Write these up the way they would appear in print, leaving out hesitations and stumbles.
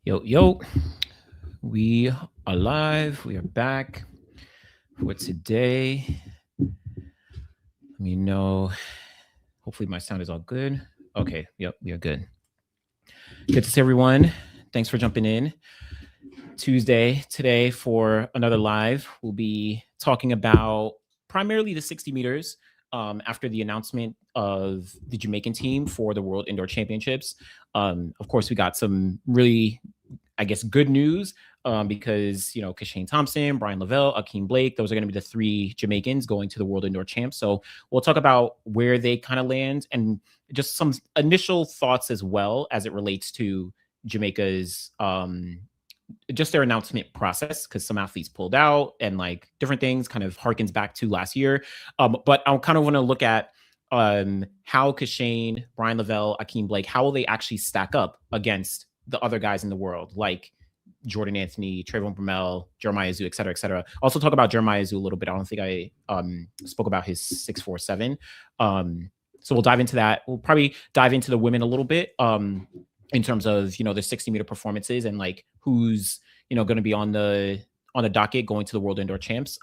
Yo, yo, we are live. We are back for today. Let me know. Hopefully, my sound is all good. Okay, yep, we are good. Good to see everyone. Thanks for jumping in. Tuesday today for another live. We'll be talking about primarily the 60 meters after the announcement of the Jamaican team for the World Indoor Championships. Of course, we got some really good news because Kashane Thompson, Brian Lavelle, Akeem Blake, those are going to be the three Jamaicans going to the World Indoor Champs. So we'll talk about where they kind of land and just some initial thoughts as well as it relates to Jamaica's just their announcement process, because some athletes pulled out and like different things kind of harkens back to last year. But I kind of want to look at how Kashane, Brian Lavelle, Akeem Blake, how will they actually stack up against the other guys in the world, like Jordan Anthony, Trayvon Bromell, Jeremiah Zoo, et cetera, et cetera. Also talk about Jeremiah Zoo a little bit. I don't think I spoke about his 6'4'7". So we'll dive into that. We'll probably dive into the women a little bit in terms of the 60-meter performances and like who's going to be on the docket going to the World Indoor Champs.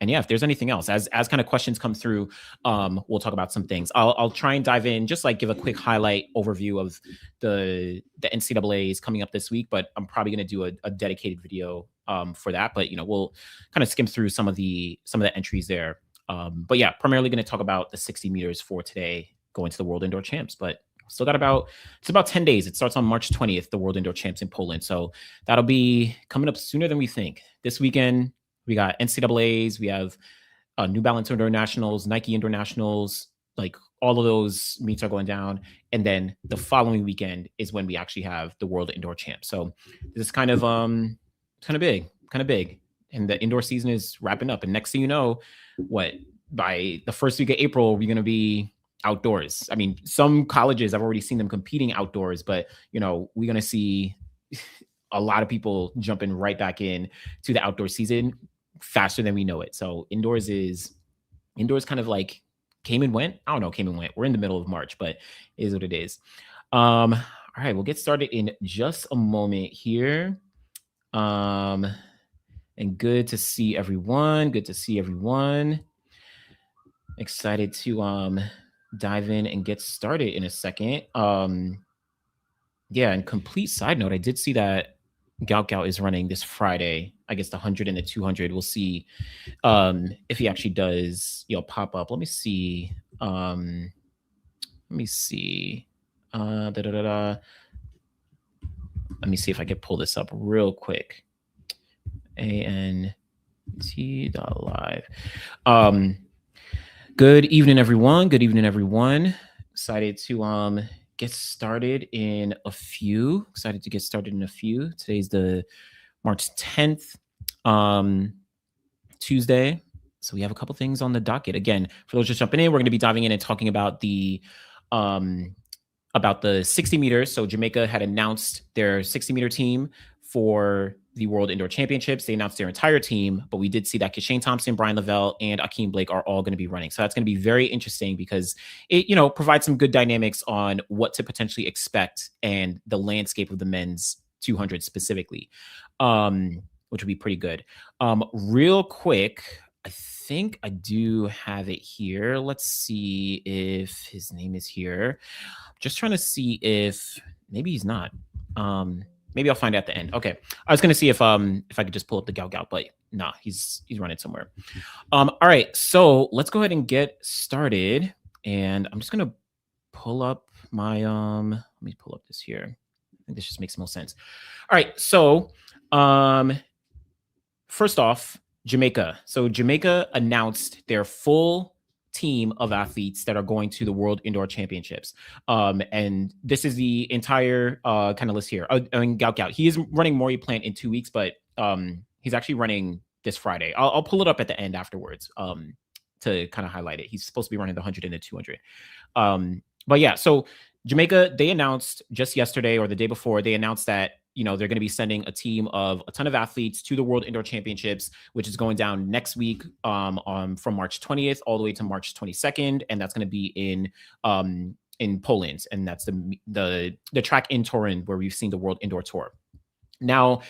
And yeah, if there's anything else as kind of questions come through, we'll talk about some things. I'll try and dive in, just like give a quick highlight overview of the NCAAs coming up this week, but I'm probably going to do a dedicated video for that. But we'll kind of skim through some of the entries there. But yeah, primarily going to talk about the 60 meters for today going to the World Indoor Champs. But still got about 10 days. It starts on March 20th, the World Indoor Champs in Poland. So that'll be coming up sooner than we think. This weekend, we got NCAAs, we have New Balance Indoor Nationals, Nike Indoor Nationals, like all of those meets are going down. And then the following weekend is when we actually have the World Indoor Champs. So this is kind of big. And the indoor season is wrapping up. And next thing you know, by the first week of April, we're going to be outdoors. I mean, some colleges, I've already seen them competing outdoors, but we're going to see a lot of people jumping right back in to the outdoor season faster than we know it. So indoors kind of like came and went. I don't know, came and went. We're in the middle of March, but it is what it is. All right, we'll get started in just a moment here. And good to see everyone. Excited to dive in and get started in a second. Yeah, and complete side note, I did see that Gaukau is running this Friday. I guess the 100 and the 200. We'll see if he actually does, pop up. Let me see. Let me see if I can pull this up real quick. ANT.live. Good evening, everyone. Excited to get started in a few. Today's the March 10th, Tuesday. So we have a couple things on the docket. Again, for those just jumping in, we're going to be diving in and talking about the 60 meters. So Jamaica had announced their 60-meter team for the World Indoor Championships. They announced their entire team, but we did see that Kashane Thompson, Brian Lavelle, and Akeem Blake are all going to be running. So that's going to be very interesting because it, provides some good dynamics on what to potentially expect and the landscape of the men's 200 specifically, which would be pretty good. Real quick, I think I do have it here. Let's see if his name is here. Just trying to see if maybe he's not. Maybe I'll find out at the end. Okay. I was gonna see if I could just pull up the Gaukau, but nah, he's running somewhere. All right, so let's go ahead and get started. And I'm just gonna pull up my let me pull up this here. I think this just makes more sense. All right, so first off, Jamaica. So Jamaica announced their full team of athletes that are going to the World Indoor Championships. And this is the entire kind of list here. I mean, Gaukau. He is running Maury Plant in 2 weeks, but he's actually running this Friday. I'll pull it up at the end afterwards to kind of highlight it. He's supposed to be running the 100 and the 200. But yeah, so Jamaica, they announced just yesterday or the day before, they announced that they're going to be sending a team of a ton of athletes to the World Indoor Championships, which is going down next week from March 20th all the way to March 22nd. And that's going to be in in Poland, and that's the track in Turin where we've seen the World Indoor Tour. Now,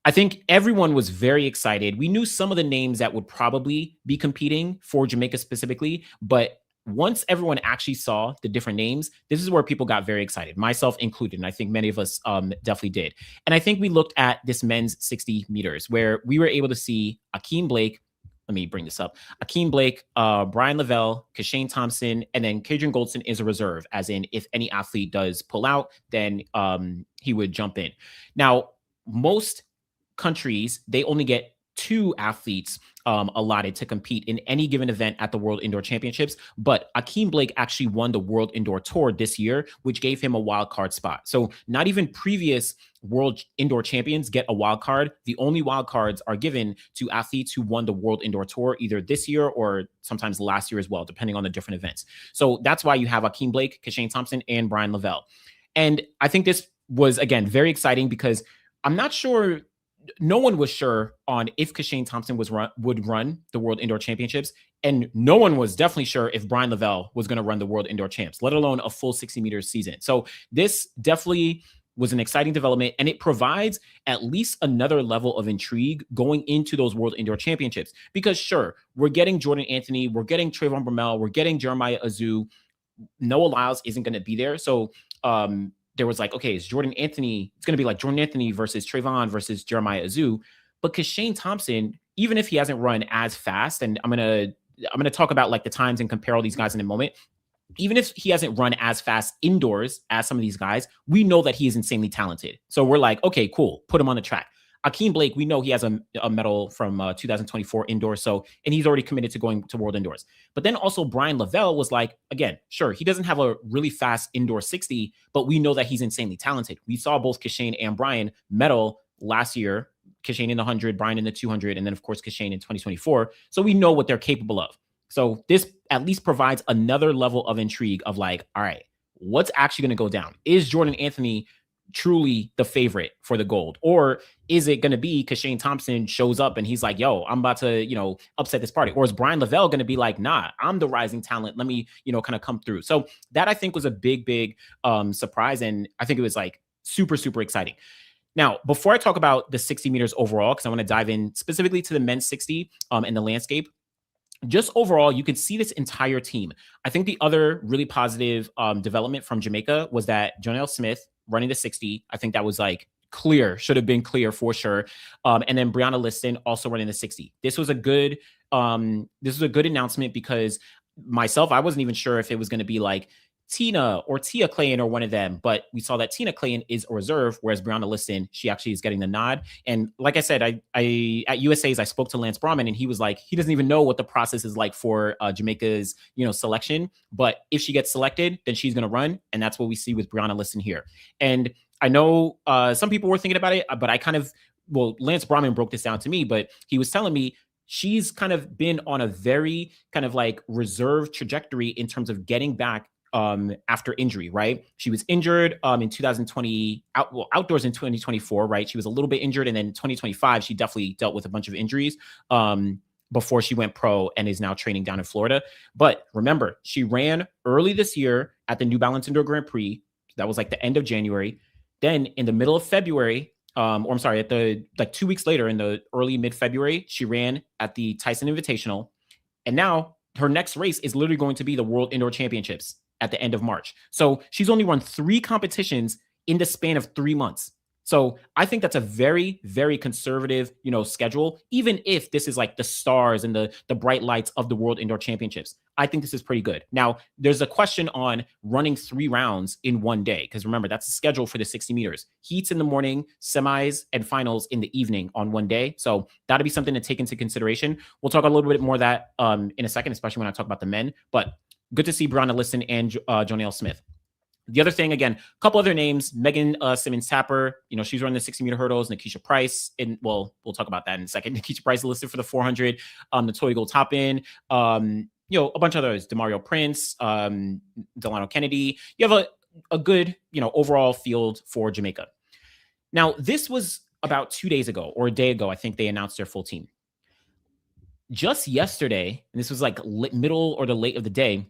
I think everyone was very excited. We knew some of the names that would probably be competing for Jamaica specifically, but once everyone actually saw the different names, this is where people got very excited, myself included. And I think many of us definitely did. And I think we looked at this men's 60 meters where we were able to see Akeem Blake. Let me bring this up. Akeem Blake, Brian Lavelle, Kashane Thompson, and then Kadrian Goldson is a reserve, as in if any athlete does pull out, then he would jump in. Now, most countries, they only get 2 athletes allotted to compete in any given event at the World Indoor Championships. But Akeem Blake actually won the World Indoor Tour this year, which gave him a wild card spot. So not even previous World Indoor Champions get a wild card. The only wild cards are given to athletes who won the World Indoor Tour either this year or sometimes last year as well, depending on the different events. So that's why you have Akeem Blake, Kashane Thompson, and Brian Lavelle. And I think this was, again, very exciting because I'm not sure, no one was sure on if Kashane Thompson would run the World Indoor Championships, and no one was definitely sure if Brian Lavelle was going to run the World Indoor Champs, let alone a full 60 meters season. So this definitely was an exciting development, and it provides at least another level of intrigue going into those World Indoor Championships. Because sure, we're getting Jordan Anthony, we're getting Trayvon Bromell, we're getting Jeremiah Azu. Noah Lyles isn't going to be there. So there was like, okay, it's Jordan Anthony. It's going to be like Jordan Anthony versus Trayvon versus Jeremiah Azu. But Kashane Thompson, even if he hasn't run as fast, and I'm gonna talk about like the times and compare all these guys in a moment. Even if he hasn't run as fast indoors as some of these guys, we know that he is insanely talented. So we're like, okay, cool, put him on the track. Akeem Blake, we know he has a medal from 2024 indoors, and he's already committed to going to World Indoors. But then also Brian Lavelle was like, again, sure, he doesn't have a really fast indoor 60, but we know that he's insanely talented. We saw both Kashane and Brian medal last year, Kashane in the 100, Brian in the 200, and then of course Kashane in 2024. So we know what they're capable of. So this at least provides another level of intrigue of like, all right, what's actually going to go down? Is Jordan Anthony truly the favorite for the gold? Or is it going to be Kashane Thompson shows up and he's like, yo, I'm about to, upset this party? Or is Brian Lavelle going to be like, nah, I'm the rising talent. Let me, kind of come through. So that I think was a big surprise. And I think it was like super, super exciting. Now, before I talk about the 60 meters overall, because I want to dive in specifically to the men's 60 and the landscape, just overall, you could see this entire team. I think the other really positive development from Jamaica was that Jonelle Smith running the 60. I think that was like clear, should have been clear for sure. And then Brianna Liston also running the 60. This was a good announcement because myself, I wasn't even sure if it was going to be like Tina or Tia Clayton or one of them, but we saw that Tina Clayton is a reserve, whereas Brianna Liston, she actually is getting the nod. And like I said, I at USA's, I spoke to Lance Brahman and he was like, he doesn't even know what the process is like for Jamaica's, selection. But if she gets selected, then she's going to run. And that's what we see with Brianna Liston here. And I know some people were thinking about it, but Lance Brahman broke this down to me, but he was telling me she's kind of been on a very kind of like reserved trajectory in terms of getting back after injury, right? She was injured in 2020, outdoors in 2024, right? She was a little bit injured. And then 2025, she definitely dealt with a bunch of injuries before she went pro and is now training down in Florida. But remember, she ran early this year at the New Balance Indoor Grand Prix. That was like the end of January. Then in the middle of February, at the 2 weeks later in the early mid-February, she ran at the Tyson Invitational. And now her next race is literally going to be the World Indoor Championships at the end of March. So she's only run 3 competitions in the span of 3 months. So I think that's a very, very conservative, schedule, even if this is like the stars and the bright lights of the World Indoor Championships. I think this is pretty good. Now, there's a question on running 3 rounds in one day, because remember, that's the schedule for the 60 meters. Heats in the morning, semis and finals in the evening on one day. So that'll be something to take into consideration. We'll talk a little bit more of that in a second, especially when I talk about the men. But good to see Brianna Liston and Jonelle Smith. The other thing, again, a couple other names, Megan Simmons Tapper, she's running the 60 meter hurdles, Nikisha Price, and we'll talk about that in a second. Nikisha Price listed for the 400, Natoya Gold-Toppin, a bunch of others, Demario Prince, Delano Kennedy. You have a good, overall field for Jamaica. Now, this was about 2 days ago or a day ago, I think they announced their full team. Just yesterday, and this was like middle or the late of the day,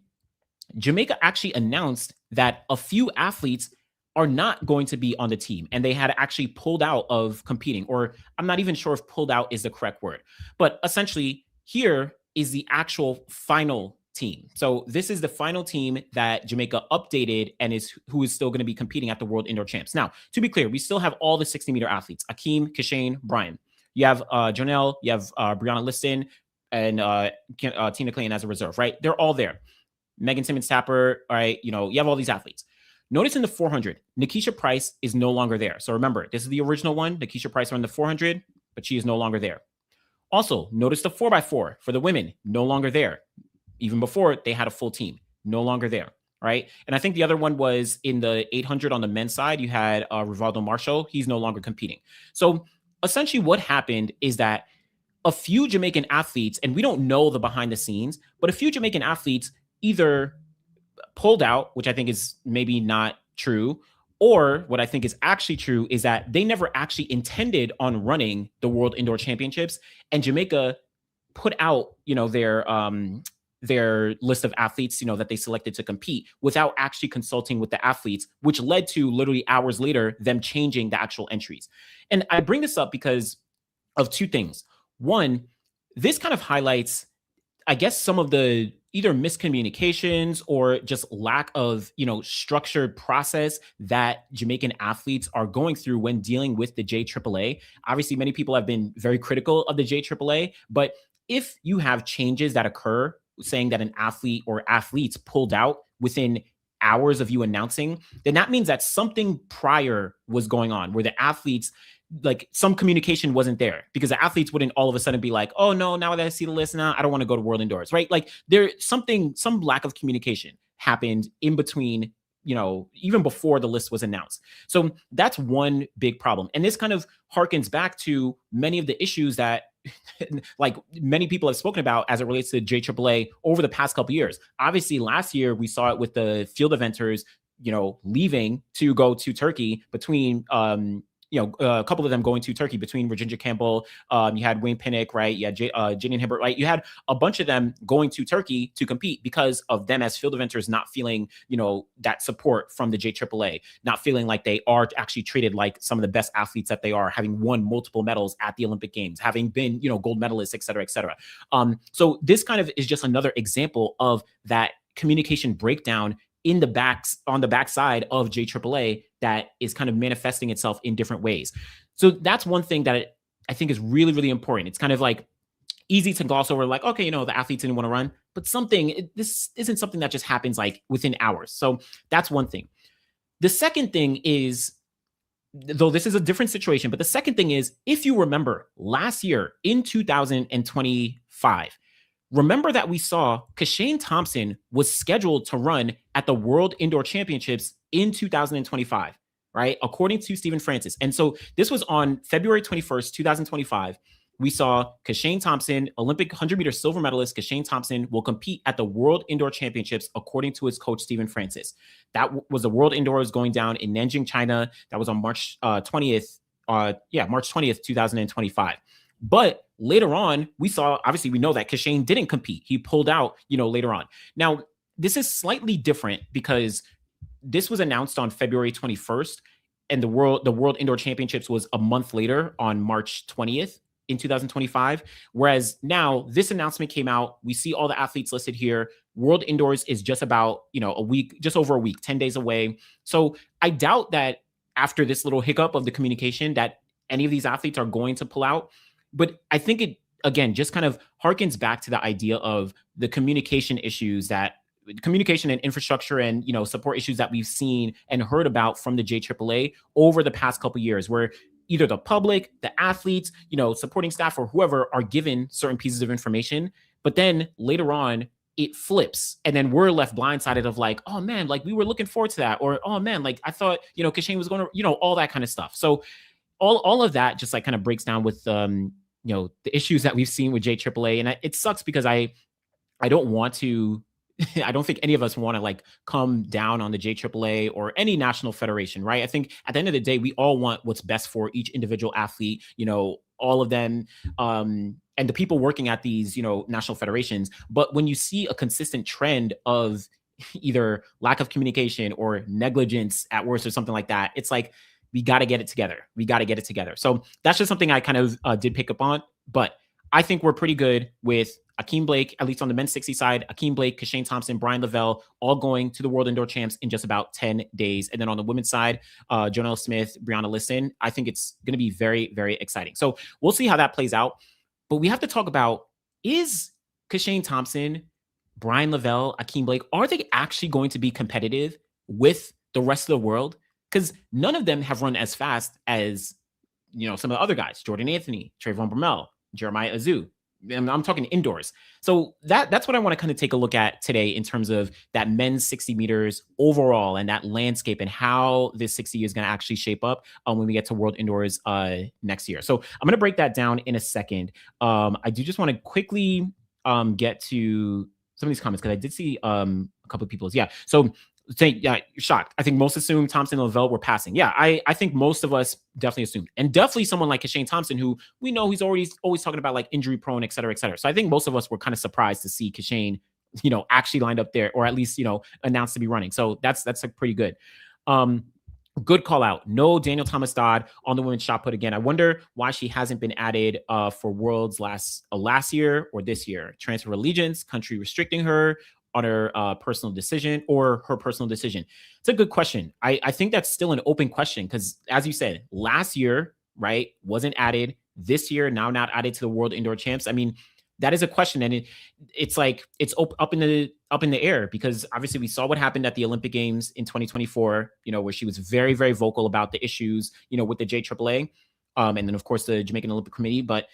Jamaica actually announced that a few athletes are not going to be on the team, and they had actually pulled out of competing, or I'm not even sure if pulled out is the correct word, but essentially here is the actual final team. So this is the final team that Jamaica updated and is who is still going to be competing at the World Indoor Champs. Now, to be clear, we still have all the 60-meter athletes: Akeem, Kishane, Brian. You have Jonelle, you have Brianna Liston, and Tina Clayton as a reserve, right? They're all there. Megan Simmons Tapper, all right, you have all these athletes. Notice in the 400, Nikisha Price is no longer there. So remember, this is the original one. Nikisha Price ran the 400, but she is no longer there. Also, notice the 4x4 for the women, no longer there. Even before, they had a full team, no longer there, right? And I think the other one was in the 800 on the men's side. You had Rivaldo Marshall. He's no longer competing. So essentially what happened is that a few Jamaican athletes, and we don't know the behind the scenes, but a few Jamaican athletes either pulled out, which I think is maybe not true, or what I think is actually true is that they never actually intended on running the World Indoor Championships, and Jamaica put out, their list of athletes, that they selected to compete without actually consulting with the athletes, which led to literally hours later them changing the actual entries. And I bring this up because of two things. One, this kind of highlights, I guess, some of the either miscommunications or just lack of, structured process that Jamaican athletes are going through when dealing with the JAAA. Obviously, many people have been very critical of the JAAA, but if you have changes that occur, saying that an athlete or athletes pulled out within hours of you announcing, then that means that something prior was going on where the athletes, like, some communication wasn't there, because the athletes wouldn't all of a sudden be like, oh no, now that I see the list, now I don't want to go to World Indoors, right? Like some lack of communication happened in between, even before the list was announced. So that's one big problem. And this kind of harkens back to many of the issues that like many people have spoken about as it relates to JAAA over the past couple of years. Obviously, last year we saw it with the field eventers, leaving to go to Turkey between a couple of them going to Turkey between Virginia Campbell. You had Wayne Pinnock, right? You had Jillian Hibbert, right? You had a bunch of them going to Turkey to compete because of them as field eventers not feeling, that support from the JAAA, not feeling like they are actually treated like some of the best athletes that they are, having won multiple medals at the Olympic Games, having been, gold medalists, et cetera, et cetera. So this kind of is just another example of that communication breakdown on the backside of JAAA that is kind of manifesting itself in different ways. So that's one thing that I think is really, really important. It's kind of like easy to gloss over, like, okay, the athletes didn't want to run, but this isn't something that just happens like within hours. So that's one thing. The second thing is, though this is a different situation, but the second thing is, if you remember last year in 2025, remember that we saw Kishane Thompson was scheduled to run at the World Indoor Championships in 2025, right? According to Stephen Francis. And so this was on February 21st, 2025. We saw Kishane Thompson, Olympic 100-meter silver medalist Kishane Thompson, will compete at the World Indoor Championships, according to his coach, Stephen Francis. That was the World Indoors going down in Nanjing, China. That was on March 20th, March 20th, 2025. But later on, we know that Kishane didn't compete. He pulled out, later on. Now, this is slightly different because this was announced on February 21st, and the World Indoor Championships was a month later on March 20th in 2025. Whereas now this announcement came out, we see all the athletes listed here. World Indoors is just about, a week, just over a week, 10 days away. So I doubt that after this little hiccup of the communication that any of these athletes are going to pull out. But I think it, again, just kind of harkens back to the idea of the communication and infrastructure and, support issues that we've seen and heard about from the JAAA over the past couple of years, where either the public, the athletes, supporting staff, or whoever are given certain pieces of information, but then later on it flips, and then we're left blindsided of like, oh man, like we were looking forward to that, or oh man, like I thought, Kishane was going to, all that kind of stuff. So all of that just like kind of breaks down with the issues that we've seen with JAAA, and it sucks because I don't want to. I don't think any of us want to like come down on the JAAA or any national federation, right? I think at the end of the day, we all want what's best for each individual athlete, all of them, and the people working at these, national federations. But when you see a consistent trend of either lack of communication or negligence at worst or something like that. It's like, we got to get it together. We got to get it together. So that's just something I kind of did pick up on. But I think we're pretty good with Akeem Blake, at least on the men's 60 side. Akeem Blake, Kashane Thompson, Brian Lavelle, all going to the World Indoor Champs in just about 10 days. And then on the women's side, Jonelle Smith, Brianna Liston. I think it's going to be very, very exciting. So we'll see how that plays out. But we have to talk about, is Kashane Thompson, Brian Lavelle, Akeem Blake, are they actually going to be competitive with the rest of the world? Because none of them have run as fast as, some of the other guys, Jordan Anthony, Trayvon Bromell, Jeremiah Azu. I'm talking indoors. So that's what I want to kind of take a look at today in terms of that men's 60 meters overall and that landscape and how this 60 is going to actually shape up when we get to World Indoors next year. So I'm going to break that down in a second. I do just want to quickly get to some of these comments because I did see a couple of people's. Yeah. So saying, yeah, you're shocked. I think most assumed Thompson and Lavelle were passing. Yeah, I think most of us definitely assumed. And definitely someone like Kashane Thompson, who we know he's always talking about like injury prone, et cetera, et cetera. So I think most of us were kind of surprised to see Kashane, actually lined up there, or at least, announced to be running. So that's like pretty good. Good call out. No Daniel Thomas Dodd on the women's shot put again. I wonder why she hasn't been added for Worlds last year or this year. Transfer allegiance, country restricting her on her personal decision or her personal decision. It's a good question. I think that's still an open question because, as you said, last year, right, wasn't added. This year, now not added to the World Indoor Champs. I mean, that is a question, and it's like it's up in the air because obviously we saw what happened at the Olympic Games in 2024. Where she was very, very vocal about the issues, with the JAAA, and then of course the Jamaican Olympic Committee. But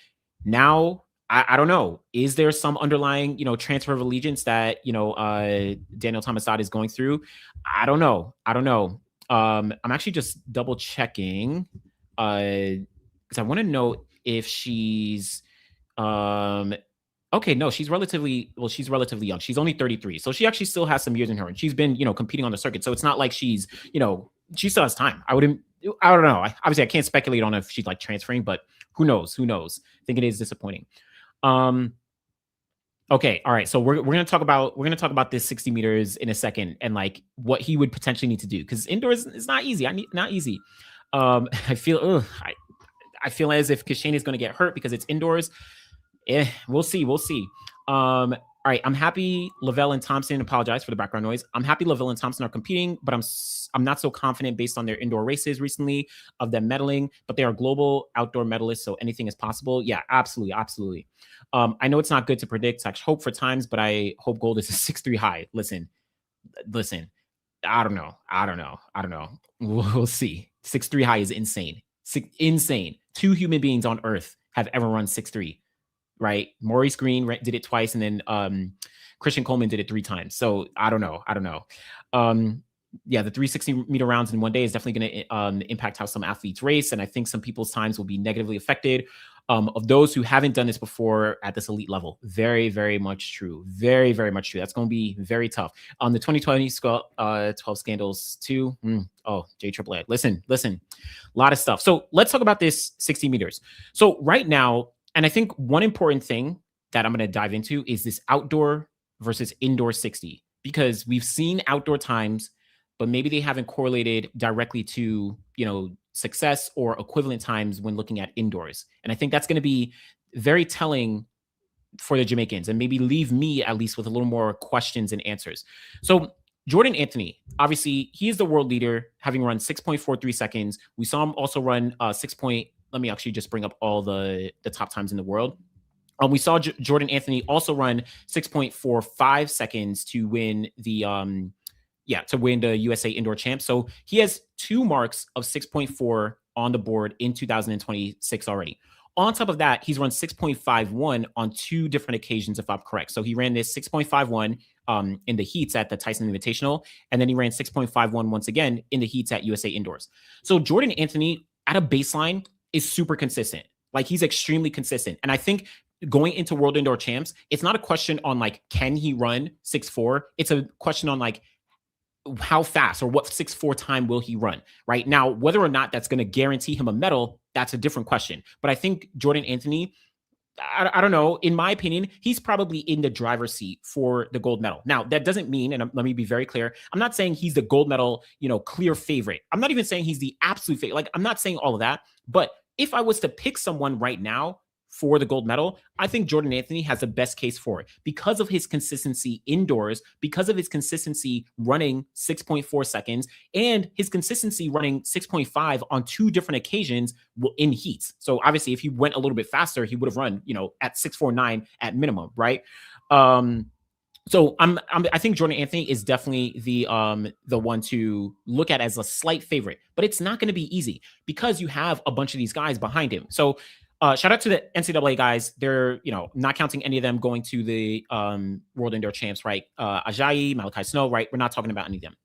now I don't know. Is there some underlying, transfer of allegiance that, Daniel Thomas Dodd is going through? I don't know. I'm actually just double checking because I want to know if she's okay. No, she's relatively young. She's only 33. So she actually still has some years in her, and she's been, competing on the circuit. So it's not like she's, she still has time. I don't know. Obviously I can't speculate on if she's like transferring, but who knows? I think it is disappointing. Okay. All right. So we're going to talk about this 60 meters in a second and like what he would potentially need to do. Cause indoors is not easy. Not easy. I feel as if Kashane is going to get hurt because it's indoors. We'll see. All right. I'm happy Lavelle and Thompson, apologize for the background noise. I'm happy Lavelle and Thompson are competing, but I'm not so confident based on their indoor races recently of them medaling, but they are global outdoor medalists. So anything is possible. Yeah, absolutely. I know it's not good to predict. I hope for times, but I hope gold is a 6'3" high. Listen. I don't know. We'll see. 6'3" high is insane. Insane. 2 human beings on earth have ever run 6'3". Right. Maurice Green did it twice. And then Christian Coleman did it 3 times. So I don't know. Yeah, the 360 meter rounds in one day is definitely going to impact how some athletes race. And I think some people's times will be negatively affected of those who haven't done this before at this elite level. Very, very much true. Very, very much true. That's going to be very tough. On the 2020 12 scandals too. JAAA. Listen, a lot of stuff. So let's talk about this 60 meters. So right now, and I think one important thing that I'm going to dive into is this outdoor versus indoor 60, because we've seen outdoor times, but maybe they haven't correlated directly to, success or equivalent times when looking at indoors. And I think that's going to be very telling for the Jamaicans and maybe leave me at least with a little more questions and answers. So Jordan Anthony, obviously he is the world leader, having run 6.43 seconds. We saw him also run let me actually just bring up all the top times in the world. We saw Jordan Anthony also run 6.45 seconds to win the USA Indoor Champ. So he has 2 marks of 6.4 on the board in 2026 already. On top of that, he's run 6.51 on 2 different occasions, if I'm correct. So he ran this 6.51 in the heats at the Tyson Invitational, and then he ran 6.51 once again in the heats at USA Indoors. So Jordan Anthony at a baseline is super consistent. Like he's extremely consistent. And I think going into World Indoor Champs, it's not a question on like, can he run 6'4"? It's a question on like, how fast or what 6'4" time will he run right now? Whether or not that's going to guarantee him a medal, that's a different question. But I think Jordan Anthony I don't know. In my opinion, he's probably in the driver's seat for the gold medal. Now, that doesn't mean, and let me be very clear, I'm not saying he's the gold medal, clear favorite. I'm not even saying he's the absolute favorite. Like, I'm not saying all of that. But if I was to pick someone right now for the gold medal, I think Jordan Anthony has the best case for it because of his consistency indoors, because of his consistency running 6.4 seconds, and his consistency running 6.5 on 2 different occasions in heats. So obviously, if he went a little bit faster, he would have run, at 6.49 at minimum, right? So I think Jordan Anthony is definitely the one to look at as a slight favorite, but it's not going to be easy because you have a bunch of these guys behind him. So shout out to the NCAA guys. They're, not counting any of them going to the World Indoor Champs, right? Ajayi, Malachi Snow, right? We're not talking about any of them.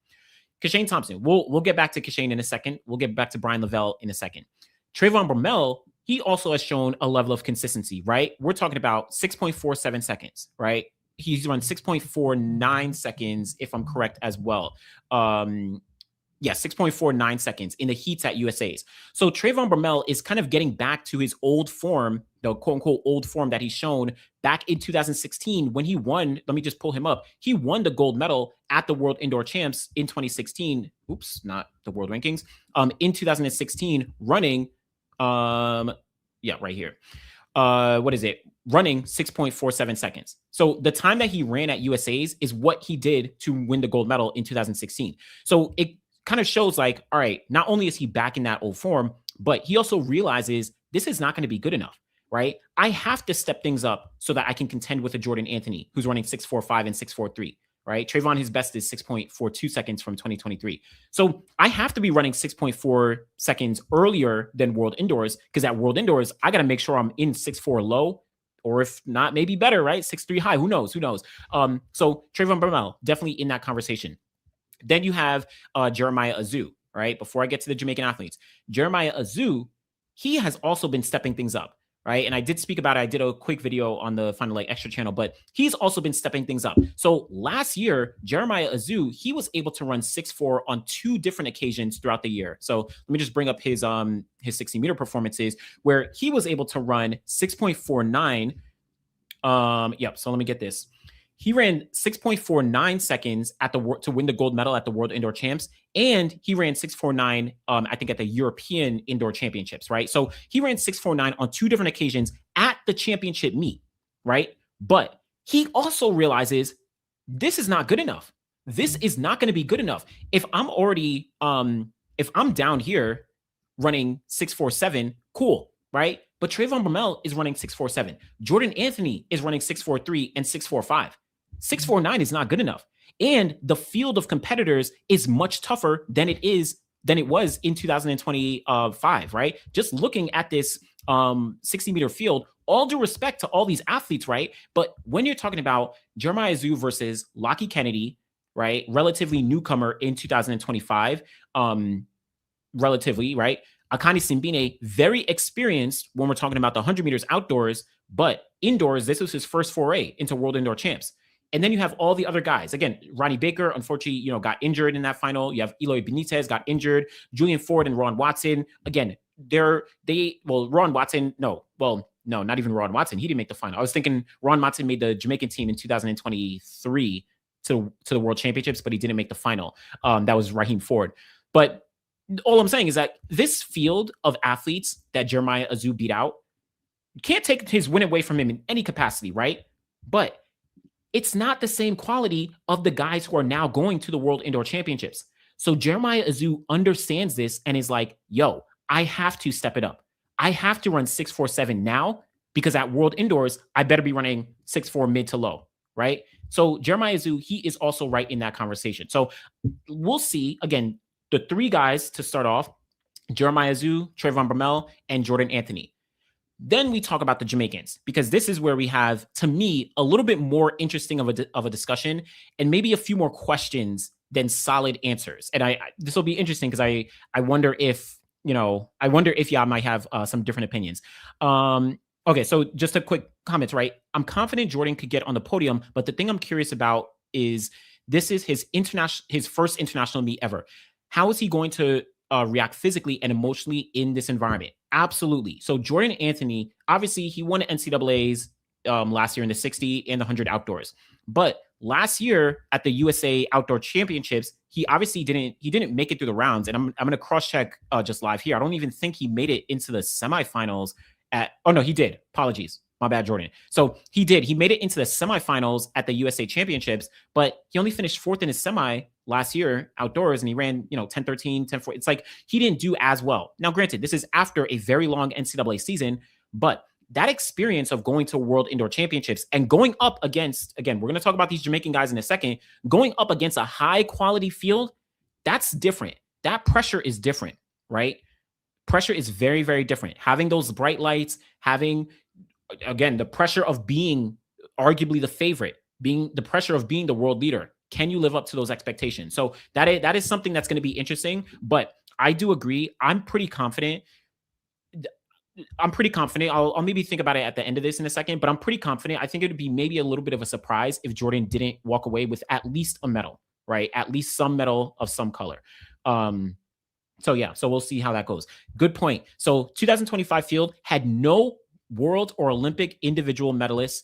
Kashane Thompson. We'll get back to Kashane in a second. We'll get back to Brian Lavelle in a second. Trayvon Bromell, he also has shown a level of consistency, right? We're talking about 6.47 seconds, right? He's run 6.49 seconds, if I'm correct as well. 6.49 seconds in the heats at USA's. So Trayvon Bromell is kind of getting back to his old form, the quote unquote old form that he's shown back in 2016 when he won. Let me just pull him up. He won the gold medal at the World Indoor Champs in 2016. Oops, not the world rankings. In 2016, running, right here. What is it? Running 6.47 seconds. So the time that he ran at USA's is what he did to win the gold medal in 2016. So it kind of shows like, all right, not only is he back in that old form, but he also realizes this is not going to be good enough, right? I have to step things up so that I can contend with a Jordan Anthony who's running 6.45 and 6.43, right? Trayvon, his best is 6.42 seconds from 2023. So I have to be running 6.4 seconds earlier than World Indoors because at World Indoors, I got to make sure I'm in 6.4 low, or if not, maybe better, right? 6.3 high. Who knows? So Trayvon Bromell, definitely in that conversation. Then you have Jeremiah Azu, right? Before I get to the Jamaican athletes, Jeremiah Azu, he has also been stepping things up, right? And I did speak about it. I did a quick video on the Final Light Extra channel, but he's also been stepping things up. So last year, Jeremiah Azu, he was able to run 6.4 on 2 different occasions throughout the year. So let me just bring up his 60-meter performances where he was able to run 6.49. So let me get this. He ran 6.49 seconds to win the gold medal at the World Indoor Champs, and he ran 6.49, I think, at the European Indoor Championships, right? So he ran 6.49 on 2 different occasions at the championship meet, right? But he also realizes this is not good enough. This is not going to be good enough. If I'm already, if I'm down here running 6.47, cool, right? But Trayvon Bromell is running 6.47. Jordan Anthony is running 6.43 and 6.45. 6.49 is not good enough. And the field of competitors is much tougher than it was in 2025, right? Just looking at this 60-meter field, all due respect to all these athletes, right? But when you're talking about Jeremiah Azu versus Lockie Kennedy, right? Relatively newcomer in 2025, relatively, right? Akani Simbine, very experienced when we're talking about the 100 meters outdoors, but indoors, this was his first foray into World Indoor Champs. And then you have all the other guys. Again, Ronnie Baker, unfortunately, got injured in that final. You have Eloy Benitez got injured. Julian Ford and Ron Watson. Again, Ron Watson, no, not even Ron Watson. He didn't make the final. I was thinking Ron Watson made the Jamaican team in 2023 to the World Championships, but he didn't make the final. That was Raheem Ford. But all I'm saying is that this field of athletes that Jeremiah Azu beat out, you can't take his win away from him in any capacity, right? But it's not the same quality of the guys who are now going to the World Indoor Championships. So Jeremiah Azu understands this and is like, yo, I have to step it up. I have to run 6.47 now because at World Indoors, I better be running 6.4 mid to low, right? So Jeremiah Azu, he is also right in that conversation. So we'll see, again, the 3 guys to start off, Jeremiah Azu, Trayvon Bromell, and Jordan Anthony. Then we talk about the Jamaicans, because this is where we have, to me, a little bit more interesting of a discussion and maybe a few more questions than solid answers. And this will be interesting because I wonder if, y'all might have some different opinions. Okay, so just a quick comment, right? I'm confident Jordan could get on the podium, but the thing I'm curious about is this is his first international meet ever. How is he going to react physically and emotionally in this environment? Absolutely. So Jordan Anthony, obviously, he won NCAA's last year in the 60 and the 100 outdoors. But last year at the USA Outdoor Championships, he obviously didn't make it through the rounds. And I'm going to cross check just live here. I don't even think he made it into the semifinals at. Oh no, he did. Apologies. My bad, Jordan. So he did. He made it into the semifinals at the USA Championships, but he only finished fourth in his semi last year outdoors, and he ran 10-13, 10-4. It's like he didn't do as well. Now, granted, this is after a very long NCAA season, but that experience of going to World Indoor Championships and going up against, again, we're going to talk about these Jamaican guys in a second, going up against a high quality field, that's different. That pressure is different, right? Pressure is very, very different. Having those bright lights, having, again, the pressure of being arguably the favorite, being the pressure of being the world leader. Can you live up to those expectations? So that is something that's going to be interesting. But I do agree. I'm pretty confident. I'll maybe think about it at the end of this in a second, but I'm pretty confident. I think it would be maybe a little bit of a surprise if Jordan didn't walk away with at least a medal, right? At least some medal of some color. So yeah, so we'll see how that goes. Good point. So 2025 field had no world or Olympic individual medalists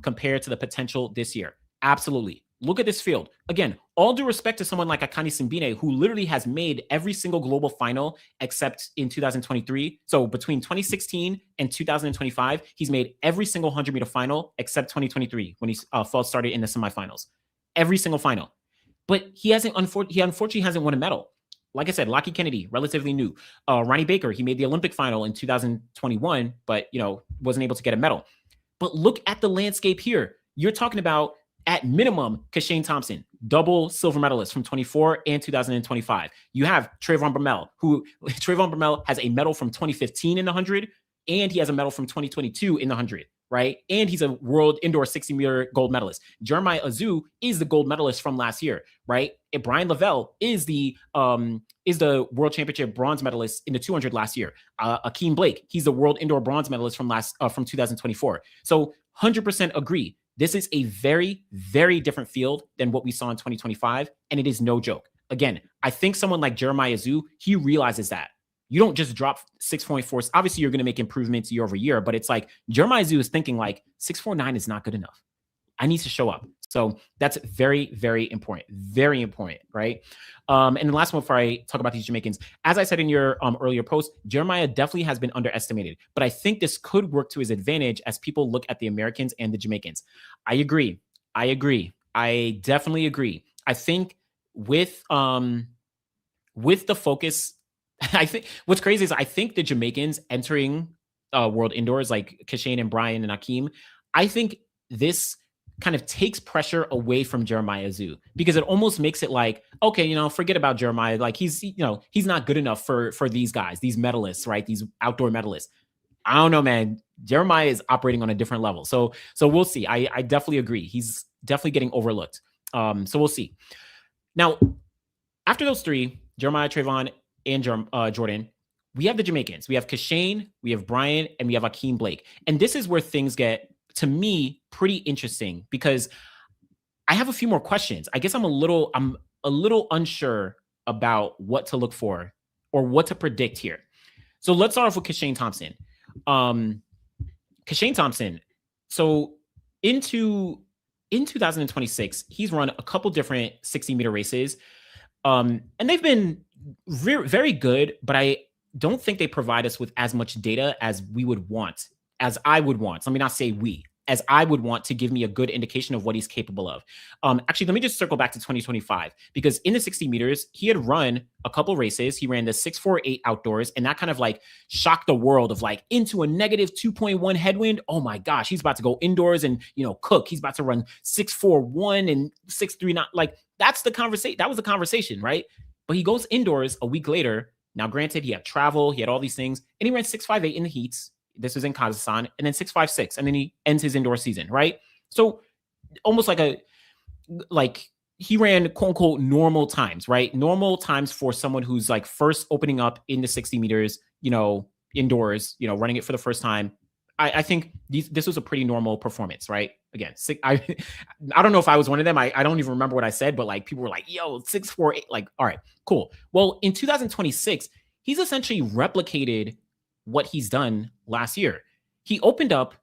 compared to the potential this year. Absolutely. Look at this field. Again, all due respect to someone like Akani Simbine, who literally has made every single global final except in 2023. So between 2016 and 2025, he's made every single 100-meter final except 2023 when he started in the semifinals. Every single final. But he unfortunately hasn't won a medal. Like I said, Lockie Kennedy, relatively new. Ronnie Baker, he made the Olympic final in 2021, but wasn't able to get a medal. But look at the landscape here. You're talking about, at minimum, Kashane Thompson, double silver medalist from 24 and 2025. You have Trayvon Bromell has a medal from 2015 in the 100, and he has a medal from 2022 in the 100, right? And he's a world indoor 60-meter gold medalist. Jeremiah Azu is the gold medalist from last year, right? And Brian Lavelle is the world championship bronze medalist in the 200 last year. Akeem Blake, he's the world indoor bronze medalist from 2024. So 100% agree. This is a very, very different field than what we saw in 2025, and it is no joke. Again, I think someone like Jeremiah Azu, he realizes that. You don't just drop 6.4. Obviously, you're going to make improvements year over year, but it's like Jeremiah Azu is thinking like 6.49 is not good enough. I need to show up. So that's very, very important. Very important, right? And the last one before I talk about these Jamaicans, as I said in your earlier post, Jeremiah definitely has been underestimated, but I think this could work to his advantage as people look at the Americans and the Jamaicans. I agree. I definitely agree. I think with the focus, I think what's crazy is I think the Jamaicans entering World Indoors, like Kashane and Brian and Akeem, I think this kind of takes pressure away from Jeremiah Azu, because it almost makes it like, okay, forget about Jeremiah. Like he's not good enough for these guys, these medalists, right? These outdoor medalists. I don't know, man. Jeremiah is operating on a different level. So we'll see. I definitely agree. He's definitely getting overlooked. So we'll see. Now, after those three, Jeremiah, Trayvon, and Jordan, we have the Jamaicans. We have Kashane, we have Brian, and we have Akeem Blake. And this is where things get, to me, pretty interesting, because I have a few more questions. I guess I'm a little unsure about what to look for or what to predict here. So let's start off with Kashane Thompson. Kashane Thompson. So in 2026, he's run a couple different 60-meter races, and they've been very, very good, but I don't think they provide us with as much data as we would want, as I would want. Let me not say we, as I would want to give me a good indication of what he's capable of. Actually, let me just circle back to 2025, because in the 60 meters, he had run a couple races. He ran the 6.48 outdoors, and that kind of like shocked the world of like into a negative 2.1 headwind. Oh my gosh, he's about to go indoors and, cook. He's about to run 6.41 and 6.39. Like that's the conversation. That was the conversation, right? But he goes indoors a week later. Now, granted, he had travel, he had all these things, and he ran 6.58 in the heats. This was in Kazakhstan, and then 6.56, and then he ends his indoor season, right? So almost like he ran quote unquote normal times, right? Normal times for someone who's like first opening up in the 60 meters, indoors, running it for the first time. I think this was a pretty normal performance, right? Again, I don't know if I was one of them. I don't even remember what I said, but like people were like, yo, 6.48, like, all right, cool. Well, in 2026, he's essentially replicated what he's done last year. He opened up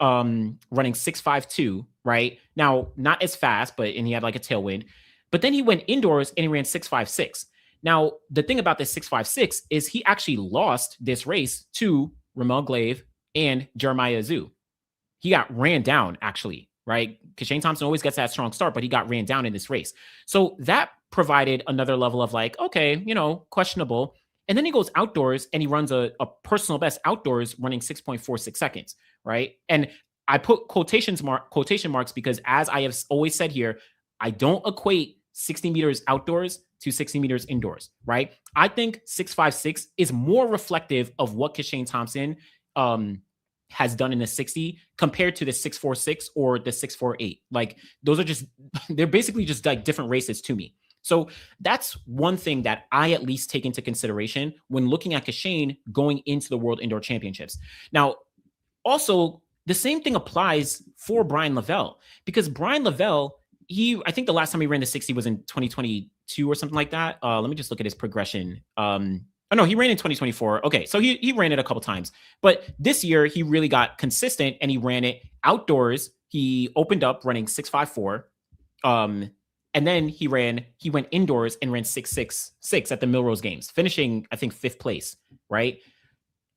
running 6.52, right? Now, not as fast, and he had like a tailwind. But then he went indoors and he ran 6.56. Now, the thing about this 6.56 is he actually lost this race to Ramel Glaive and Jeremiah Azu. He got ran down, actually, right? Because Shane Thompson always gets that strong start, but he got ran down in this race. So that provided another level of like, okay, questionable. And then he goes outdoors and he runs a personal best outdoors running 6.46 seconds, right? And I put quotation marks because, as I have always said here, I don't equate 60 meters outdoors to 60 meters indoors, right? I think 6.56 is more reflective of what Kashane Thompson has done in the 60 compared to the 6.46 or the 6.48. Like, those are they're basically just like different races to me. So that's one thing that I at least take into consideration when looking at Kashane going into the World Indoor Championships. Now, also, the same thing applies for Brian Lavelle, because Brian Lavelle, I think the last time he ran the 60 was in 2022 or something like that. Let me just look at his progression. Oh, no, he ran in 2024. Okay, so he ran it a couple times. But this year, he really got consistent, and he ran it outdoors. He opened up running 6.54. And then he went indoors and ran 6.66 at the Millrose Games, finishing, I think, 5th place, right?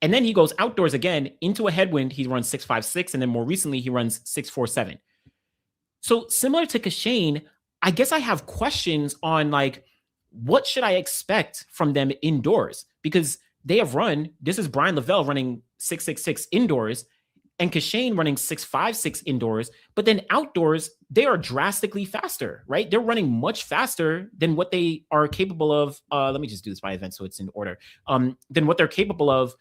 And then he goes outdoors again into a headwind. He runs 6.56, and then more recently, he runs 6.47. So similar to Kashane, I guess I have questions on, like, what should I expect from them indoors? Because this is Brian Lavelle running 6.66 indoors and Kashane running 6.56 indoors, but then outdoors, they are drastically faster, right? They're running much faster than what they are capable of. Let me just do this by event so it's in order. Than what they're capable of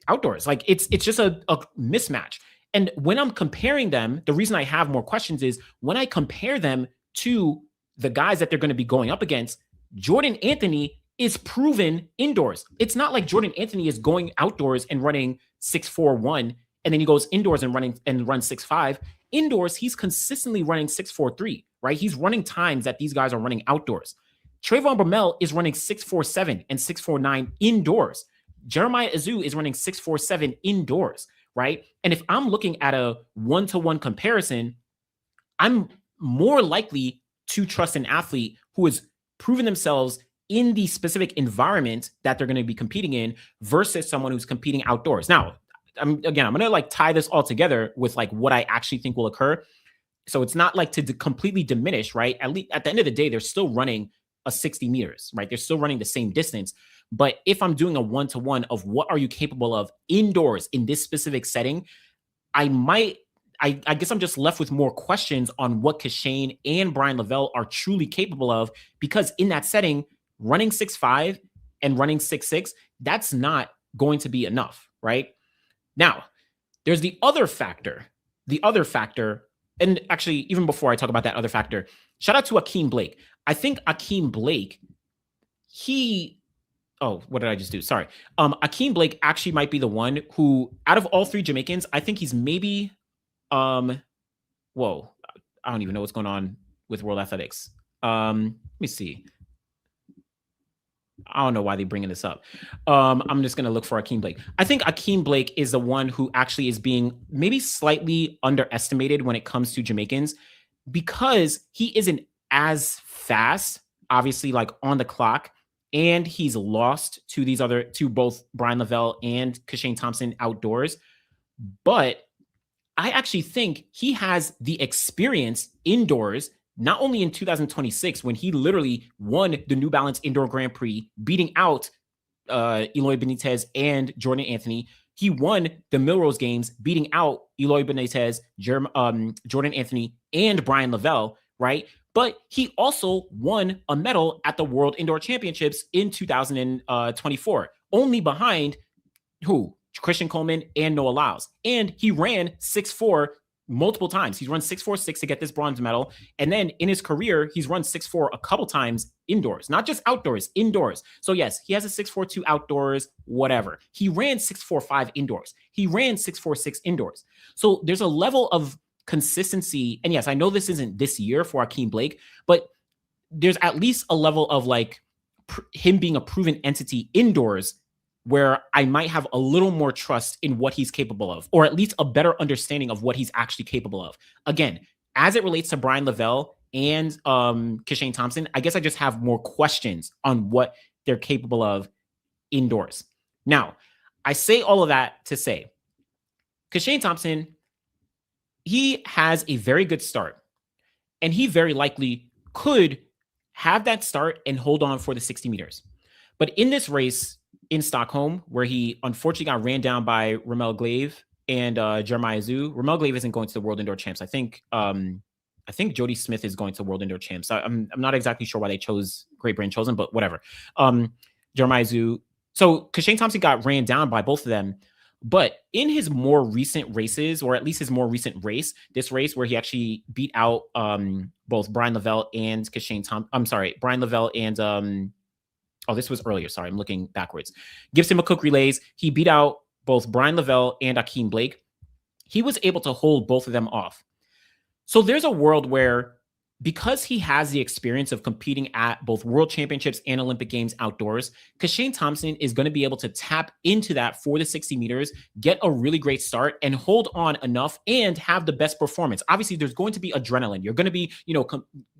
outdoors. Like, it's just a mismatch. And when I'm comparing them, the reason I have more questions is when I compare them to the guys that they're going to be going up against, Jordan Anthony is proven indoors. It's not like Jordan Anthony is going outdoors and running 6.41 and then he goes indoors and runs 6.5. Indoors, he's consistently running 6.43, right? He's running times that these guys are running outdoors. Trayvon Bromell is running 6.47 and 6.49 indoors. Jeremiah Azu is running 6.47 indoors, right? And if I'm looking at a one-to-one comparison, I'm more likely to trust an athlete who has proven themselves in the specific environment that they're going to be competing in versus someone who's competing outdoors. Now, I'm going to like tie this all together with like what I actually think will occur. So it's not like to completely diminish, right? At least at the end of the day, they're still running a 60 meters, right? They're still running the same distance. But if I'm doing a one-to-one of what are you capable of indoors in this specific setting, I guess I'm just left with more questions on what Kashane and Brian Lavelle are truly capable of, because in that setting, running 6.5 and running 6.6, that's not going to be enough, right? Now, there's the other factor, and actually, even before I talk about that other factor, shout out to Akeem Blake. I think Akeem Blake, what did I just do? Sorry. Akeem Blake actually might be the one who, out of all three Jamaicans, I think he's maybe, I don't even know what's going on with World Athletics. Let me see. I don't know why they're bringing this up. I'm just going to look for Akeem Blake. I think Akeem Blake is the one who actually is being maybe slightly underestimated when it comes to Jamaicans, because he isn't as fast, obviously, like on the clock, and he's lost to both Brian Lavelle and Kashane Thompson outdoors. But I actually think he has the experience indoors, not only in 2026 when he literally won the New Balance Indoor Grand Prix, beating out Eloy Benitez and Jordan Anthony. He won the Millrose Games, beating out Eloy Benitez, Jordan Anthony, and Brian Lavelle, right? But he also won a medal at the World Indoor Championships in 2024, only behind who? Christian Coleman and Noah Lyles. And he ran 6.4 multiple times. He's run 6.46 to get this bronze medal. And then in his career, he's run 6.4 a couple times indoors, not just outdoors, indoors. So yes, he has a 6.42 outdoors, whatever. He ran 6.45 indoors. He ran 6.46 indoors. So there's a level of consistency. And yes, I know this isn't this year for Akeem Blake, but there's at least a level of like him being a proven entity indoors where I might have a little more trust in what he's capable of, or at least a better understanding of what he's actually capable of. Again, as it relates to Brian Lavelle and Kashane Thompson, I guess I just have more questions on what they're capable of indoors. Now, I say all of that to say, Kashane Thompson, he has a very good start, and he very likely could have that start and hold on for the 60 meters. But in this race in Stockholm, where he unfortunately got ran down by Ramel Glaive and Jeremiah Zhu, Ramel Glaive isn't going to the World Indoor Champs. I think Jody Smith is going to World Indoor Champs. I'm not exactly sure why they chose Great Britain chosen, but whatever. Jeremiah Zhu. So Kashane Thompson got ran down by both of them. But in his more recent races, or at least his more recent race, this race where he actually beat out both Brian Lavelle and Kashane Thompson. I'm sorry, Brian Lavelle and this was earlier. Sorry, I'm looking backwards. Gibson McCook relays. He beat out both Brian Lavelle and Akeem Blake. He was able to hold both of them off. So there's a world where, because he has the experience of competing at both World Championships and Olympic Games outdoors, Kashane Thompson is going to be able to tap into that for the 60 meters, get a really great start, and hold on enough and have the best performance. Obviously, there's going to be adrenaline. You're going to be,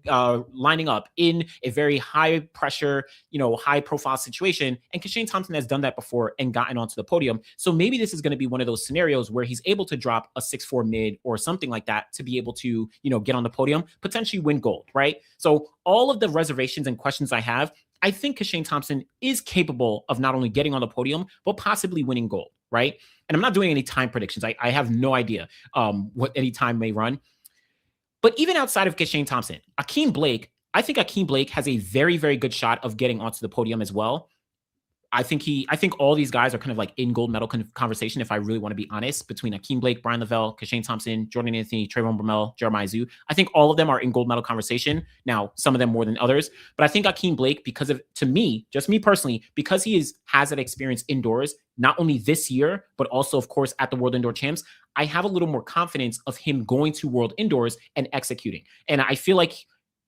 lining up in a very high pressure, high profile situation. And Kashane Thompson has done that before and gotten onto the podium. So maybe this is going to be one of those scenarios where he's able to drop a 6'4" mid or something like that to be able to, get on the podium, potentially win gold, right? So all of the reservations and questions I have, I think Kashane Thompson is capable of not only getting on the podium, but possibly winning gold, right? And I'm not doing any time predictions. I have no idea what any time may run. But even outside of Kashane Thompson, Akeem Blake, I think Akeem Blake has a very, very good shot of getting onto the podium as well. I think all these guys are kind of like in gold medal conversation, if I really want to be honest, between Akeem Blake, Brian Lavelle, Kashane Thompson, Jordan Anthony, Trayvon Bromell, Jeremiah Zhu. I think all of them are in gold medal conversation. Now, some of them more than others, but I think Akeem Blake, because of, to me, just me personally, because he has that experience indoors, not only this year, but also, of course, at the World Indoor Champs, I have a little more confidence of him going to World Indoors and executing. And I feel like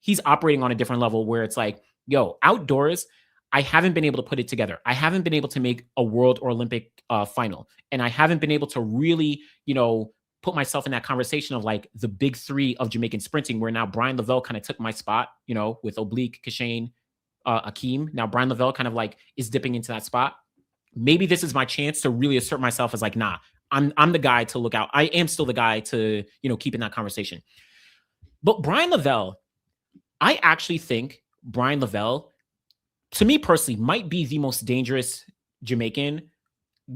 he's operating on a different level where it's like, yo, outdoors, I haven't been able to put it together. I haven't been able to make a world or Olympic final. And I haven't been able to really, put myself in that conversation of like the big three of Jamaican sprinting, where now Brian Lavelle kind of took my spot, with Oblique, Kashane, Akeem. Now Brian Lavelle kind of like is dipping into that spot. Maybe this is my chance to really assert myself as like, nah, I'm the guy to look out. I am still the guy to, keep in that conversation. But Brian Lavelle, I actually think Brian Lavelle, to me personally, might be the most dangerous Jamaican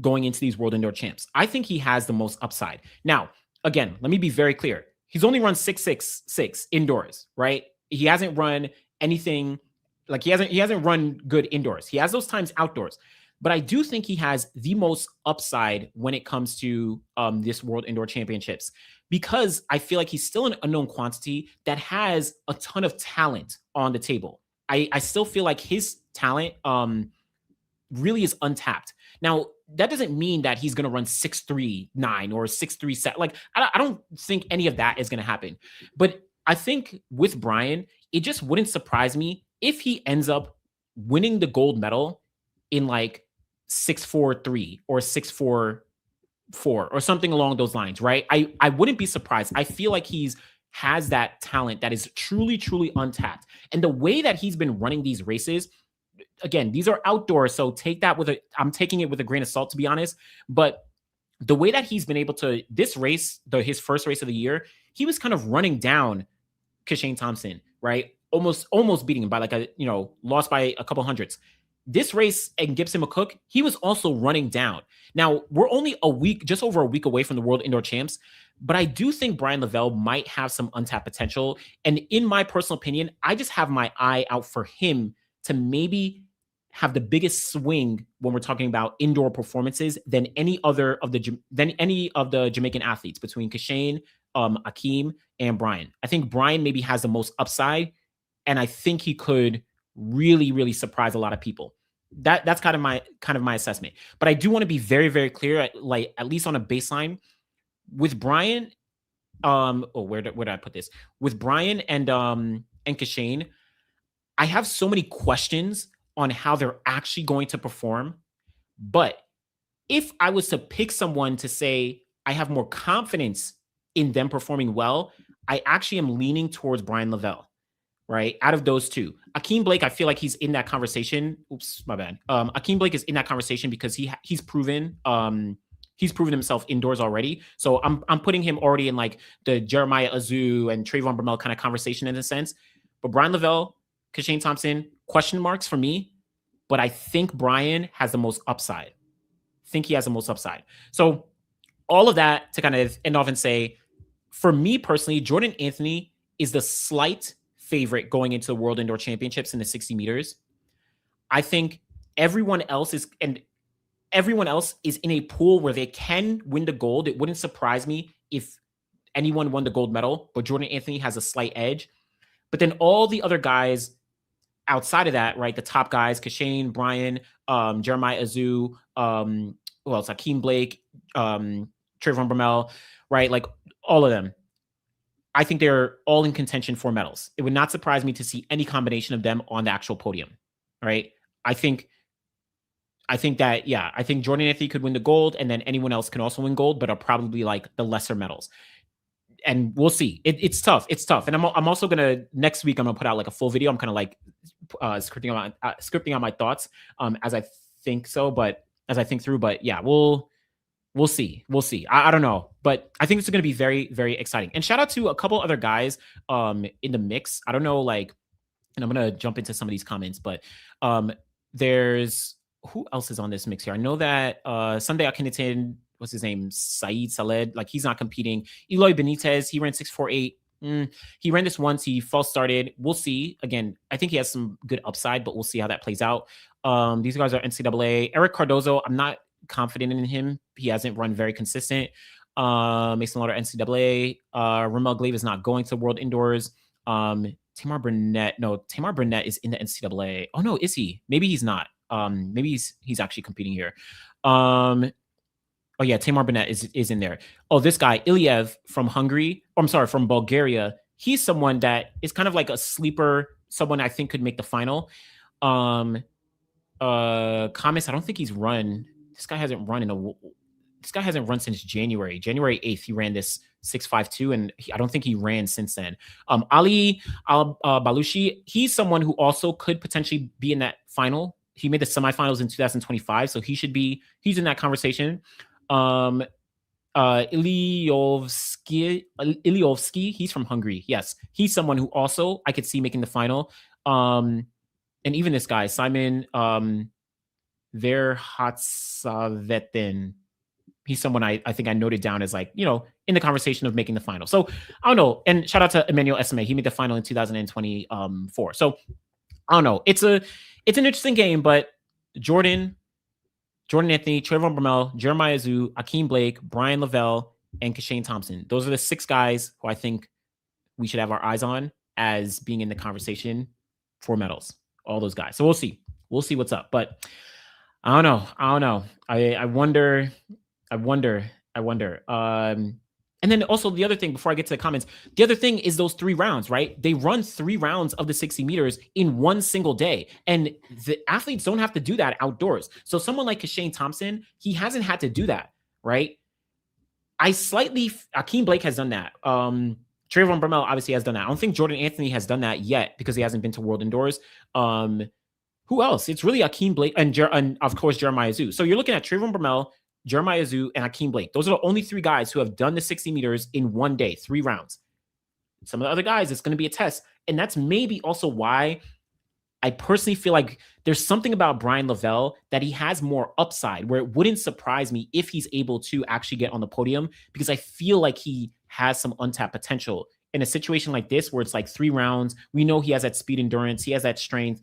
going into these World Indoor Champs. I think he has the most upside. Now, again, let me be very clear. He's only run 6.66 indoors, right? He hasn't run anything like he hasn't run good indoors. He has those times outdoors. But I do think he has the most upside when it comes to this World Indoor Championships, because I feel like he's still an unknown quantity that has a ton of talent on the table. I still feel like his talent really is untapped. Now, that doesn't mean that he's going to run 6.39 or 6.37. Like, I don't think any of that is going to happen. But I think with Brian, it just wouldn't surprise me if he ends up winning the gold medal in like 6.43 or 6.44 or something along those lines, right? I wouldn't be surprised. I feel like has that talent that is truly, truly untapped. And the way that he's been running these races, again, these are outdoors, so I'm taking it with a grain of salt, to be honest. But the way that he's been able to, this race, his first race of the year, he was kind of running down Kashane Thompson, right? Almost beating him by like lost by a couple hundreds. This race and Gibson McCook, he was also running down. Now, we're only just over a week away from the World Indoor Champs, but I do think Brian Lavelle might have some untapped potential. And in my personal opinion, I just have my eye out for him to maybe have the biggest swing when we're talking about indoor performances than any of the Jamaican athletes between Kashane, Akeem, and Brian. I think Brian maybe has the most upside, and I think he could really, really surprise a lot of people. That's kind of my assessment. But I do want to be very, very clear, at least on a baseline with Brian. Where did I put this? With Brian and Kashane, I have so many questions on how they're actually going to perform. But if I was to pick someone to say I have more confidence in them performing well, I actually am leaning towards Brian Lavelle, right? Out of those two, Akeem Blake, I feel like he's in that conversation. Oops, my bad. Akeem Blake is in that conversation because he's proven himself indoors already. So I'm putting him already in like the Jeremiah Azu and Trayvon Bromell kind of conversation in a sense. But Brian Lavelle, Kashane Thompson, question marks for me. But I think Brian has the most upside. Think he has the most upside. So all of that to kind of end off and say, for me personally, Jordan Anthony is the slight favorite going into the World Indoor Championships in the 60 meters. I think everyone else is in a pool where they can win the gold. It wouldn't surprise me if anyone won the gold medal, but Jordan Anthony has a slight edge. But then all the other guys outside of that, right? The top guys, Kashane, Brian, Jeremiah Azu, who else? Akeem Blake, Trayvon Bromell, right? Like all of them. I think they're all in contention for medals. It would not surprise me to see any combination of them on the actual podium, right? I think that, yeah, I think Jordan Anthony could win the gold, and then anyone else can also win gold, but are probably like the lesser medals. And we'll see. It's tough. It's tough. And I'm also gonna next week I'm gonna put out like a full video. I'm kind of like scripting out my thoughts as I think through. But yeah, we'll see. We'll see. I don't know, but I think it's going to be very, very exciting. And shout out to a couple other guys in the mix. I don't know, like, and I'm going to jump into some of these comments, but there's who else is on this mix here? I know that Sunday Akhenaton, what's his name? Saeed Saled, like he's not competing. Eloy Benitez, he ran 648. He ran this once. He false started. We'll see. Again, I think he has some good upside, but we'll see how that plays out. These guys are NCAA. Eric Cardozo, I'm not confident in him. He hasn't run very consistent. Mason Lauder, NCAA. Ramel Glave is not going to World Indoors. Tamar Burnett is in the NCAA. Oh no, is he? Maybe he's not. Maybe he's actually competing here. Oh yeah, Tamar Burnett is in there. Oh, this guy Iliev from Hungary. Oh, I'm sorry, from Bulgaria. He's someone that is kind of like a sleeper. Someone I think could make the final. Kamis, I don't think he's run. This guy hasn't run since January 8th. He ran this 6.52, and I don't think he ran since then. Ali Balushi, he's someone who also could potentially be in that final. He made the semifinals in 2025, so he's in that conversation. Iliovsky, he's from Hungary. Yes, he's someone who also I could see making the final. And even this guy, Simon Verhatsavetin, he's someone I think I noted down as like, in the conversation of making the final. So I don't know. And shout out to Emmanuel Esme. He made the final in 2024. So I don't know. It's an interesting game, but Jordan Anthony, Trayvon Bromell, Jeremiah Azu, Akeem Blake, Brian Lavelle, and Kashane Thompson. Those are the 6 guys who I think we should have our eyes on as being in the conversation for medals. All those guys. So we'll see. We'll see what's up. But I don't know. I wonder. And then also the other thing, before I get to the comments, the other thing is those 3 rounds, right? They run 3 rounds of the 60 meters in one single day. And the athletes don't have to do that outdoors. So someone like Kashane Thompson, he hasn't had to do that, right? Akeem Blake has done that. Trayvon Bromell obviously has done that. I don't think Jordan Anthony has done that yet because he hasn't been to World Indoors. Who else? It's really Akeem Blake and of course, Jeremiah Azu. So you're looking at Trayvon Bromell, Jeremiah Azu, and Akeem Blake. Those are the only 3 guys who have done the 60 meters in one day, 3 rounds. Some of the other guys, it's going to be a test. And that's maybe also why I personally feel like there's something about Brian Lavelle that he has more upside, where it wouldn't surprise me if he's able to actually get on the podium, because I feel like he has some untapped potential in a situation like this, where it's like 3 rounds. We know he has that speed endurance. He has that strength.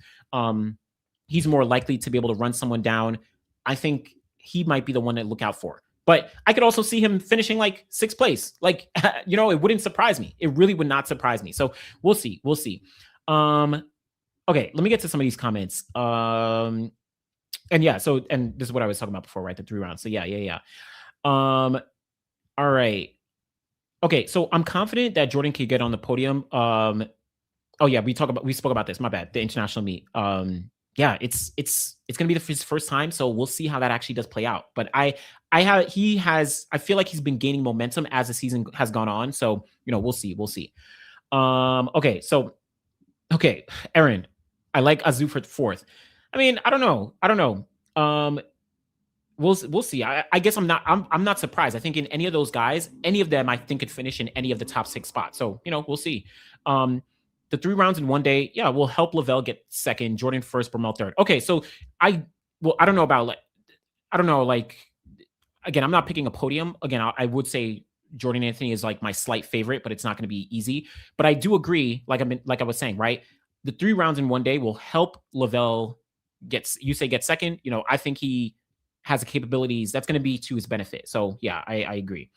He's more likely to be able to run someone down. I think he might be the one to look out for. But I could also see him finishing like 6th place. Like, it wouldn't surprise me. It really would not surprise me. So we'll see. We'll see. Okay, let me get to some of these comments. And yeah, and this is what I was talking about before, right? The 3 rounds. So yeah. All right. Okay, so I'm confident that Jordan could get on the podium. Oh yeah, we spoke about this. My bad. The international meet. yeah, it's gonna be his first time, so we'll see how that actually does play out. But I feel like he's been gaining momentum as the season has gone on. So we'll see, we'll see. Okay, so okay, Aaron, I like Azu for fourth. I mean, I don't know. We'll see. I guess I'm not surprised. I think in any of those guys, any of them, I think could finish in any of the top 6 spots. So we'll see. The 3 rounds in one day, yeah, will help Lavelle get second, Jordan first, Bromell third. Okay, so I don't know about like again, I'm not picking a podium. Again, I would say Jordan Anthony is like my slight favorite, but it's not going to be easy. But I do agree, like I was saying, right? The 3 rounds in one day will help Lavelle get second. I think he has the capabilities that's going to be to his benefit. So yeah, I agree.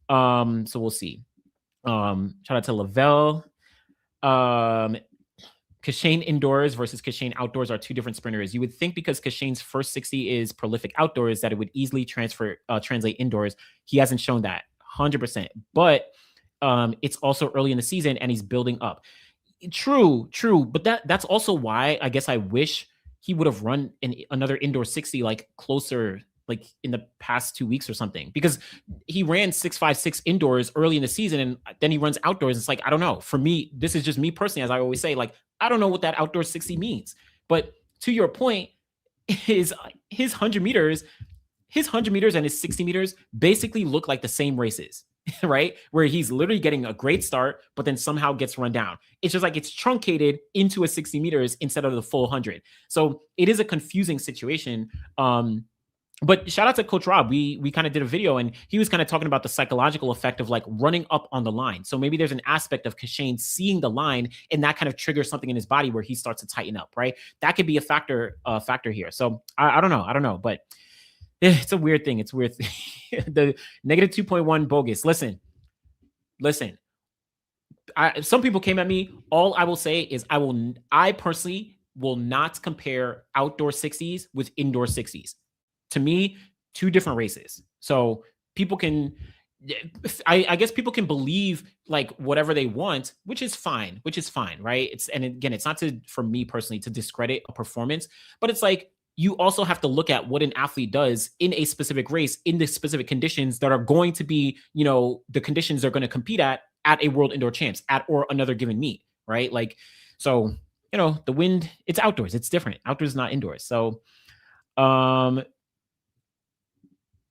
So we'll see. Shout out to Lavelle. Kashane indoors versus Kashane outdoors are 2 different sprinters. You would think because Kashane's first 60 is prolific outdoors that it would easily translate indoors. He hasn't shown that 100%, but it's also early in the season and he's building up. True. But that's also why I guess I wish he would have run another indoor 60 like closer, like in the past 2 weeks or something, because he ran 6.56 indoors early in the season and then he runs outdoors. It's like, I don't know. For me, this is just me personally, as I always say, like, I don't know what that outdoor 60 means. But to your point, his 100 meters and his 60 meters basically look like the same races, right? Where he's literally getting a great start, but then somehow gets run down. It's just like it's truncated into a 60 meters instead of the full 100. So it is a confusing situation. But shout out to Coach Rob. We kind of did a video and he was kind of talking about the psychological effect of like running up on the line. So maybe there's an aspect of Kashane seeing the line and that kind of triggers something in his body where he starts to tighten up, right? That could be a factor here. So I don't know, but it's a weird thing. It's weird. The negative 2.1 bogus. Listen. Some people came at me. All I will say is I personally will not compare outdoor 60s with indoor 60s. To me, 2 different races. So people can, I guess people can believe like whatever they want, which is fine, right? And again, it's not for me personally to discredit a performance, but it's like, you also have to look at what an athlete does in a specific race, in the specific conditions that are going to be, the conditions they're going to compete at a World Indoor Champs or another given meet, right? Like, so, the wind, it's outdoors. It's different. Outdoors is not indoors. So,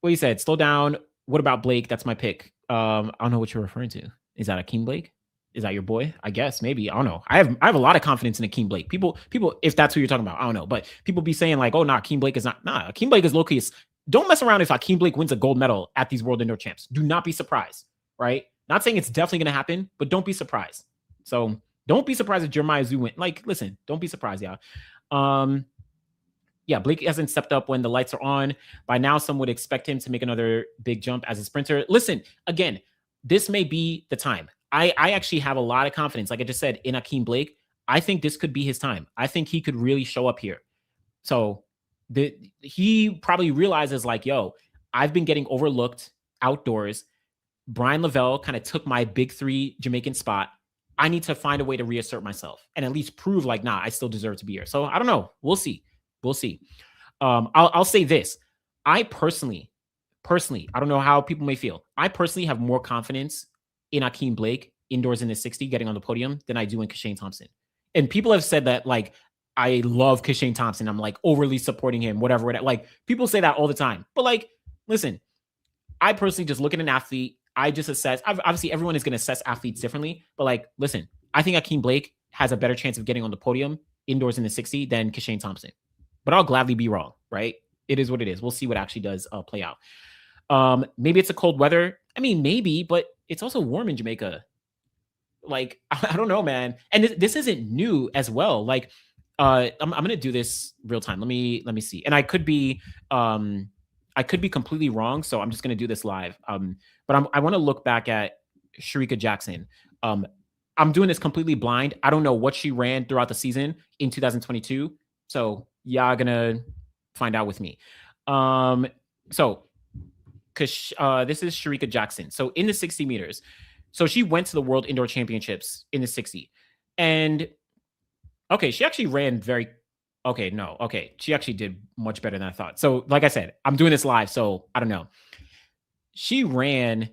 what you said, slow down. What about Blake? That's my pick. I don't know what you're referring to. Is that Akeem Blake? Is that your boy? I guess maybe. I don't know. I have a lot of confidence in Akeem Blake. People, if that's who you're talking about, I don't know. But people be saying like, oh, nah, Akeem Blake is not. Nah, Akeem Blake is low key. Don't mess around if Akeem Blake wins a gold medal at these World Indoor Champs. Do not be surprised, right? Not saying it's definitely going to happen, but don't be surprised. So don't be surprised if Jeremiah Zoo win. Like, listen, don't be surprised, y'all. Yeah, Blake hasn't stepped up when the lights are on. By now, some would expect him to make another big jump as a sprinter. Listen, again, this may be the time. I actually have a lot of confidence, like I just said, in Akeem Blake. I think this could be his time. I think he could really show up here. So he probably realizes like, yo, I've been getting overlooked outdoors. Brian Lavelle kind of took my big 3 Jamaican spot. I need to find a way to reassert myself and at least prove like, nah, I still deserve to be here. So I don't know. We'll see. I'll say this. I personally, I don't know how people may feel. I personally have more confidence in Akeem Blake indoors in the 60 getting on the podium than I do in Kashane Thompson. And people have said that like, I love Kashane Thompson. I'm like overly supporting him, whatever. Like people say that all the time. But like, listen, I personally just look at an athlete. I just assess. Obviously, everyone is going to assess athletes differently. But like, listen, I think Akeem Blake has a better chance of getting on the podium indoors in the 60 than Kashane Thompson. But I'll gladly be wrong, right? It is what it is. We'll see what actually does play out. Maybe it's a cold weather. I mean, maybe, but it's also warm in Jamaica. Like, I don't know, man. And this isn't new as well. Like, I'm gonna do this real time. Let me see. And I could be completely wrong, so I'm just gonna do this live. But I want to look back at Sharika Jackson. I'm doing this completely blind. I don't know what she ran throughout the season in 2022. So y'all gonna find out with me. So because this is Sharika Jackson. So in the 60 meters, so she went to the World Indoor Championships in the 60, and okay, she actually ran very Okay, no. Okay. She actually did much better than I thought. So, like I said, I'm doing this live, so I don't know. She ran,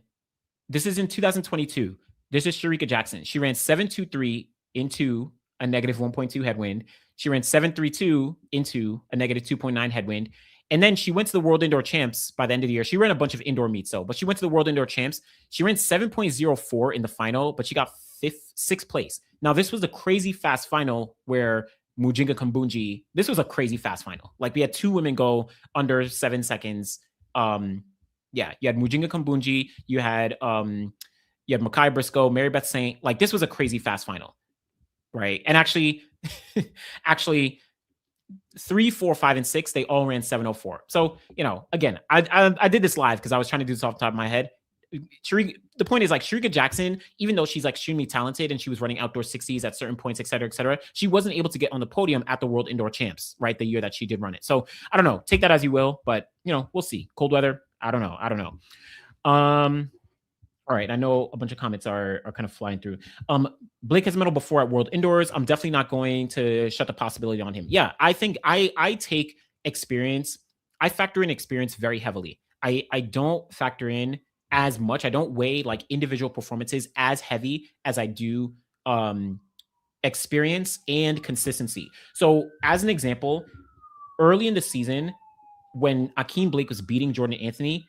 this is in 2022. This is Sharika Jackson. She ran 7.23 into a negative 1.2 headwind. She ran 7.32 into a negative 2.9 headwind. And then she went to the World Indoor Champs by the end of the year. She ran a bunch of indoor meets, though, but she went to the World Indoor Champs. She ran 7.04 in the final, but she got sixth place. Now, this was a crazy fast final where Mujinga Kambunji, this was a crazy fast final. Like, we had two women go under 7 seconds. Yeah, you had Mujinga Kambunji, you had Makai Briscoe, Mary Beth Saint. Like, this was a crazy fast final, right? And actually, actually, 3, 4, 5, and 6, they all ran 7:04. So, again, I did this live because I was trying to do this off the top of my head. The point is, like, Sharika Jackson, even though she's like extremely talented and she was running outdoor 60s at certain points, et cetera, she wasn't able to get on the podium at the World Indoor Champs, right? The year that she did run it. So I don't know. Take that as you will, but we'll see. Cold weather. I don't know. All right. I know a bunch of comments are kind of flying through. Blake has medaled before at World Indoors. I'm definitely not going to shut the possibility on him. Yeah, I think I take experience. I factor in experience very heavily. I don't factor in as much. I don't weigh like individual performances as heavy as I do experience and consistency. So as an example, early in the season, when Akeem Blake was beating Jordan Anthony,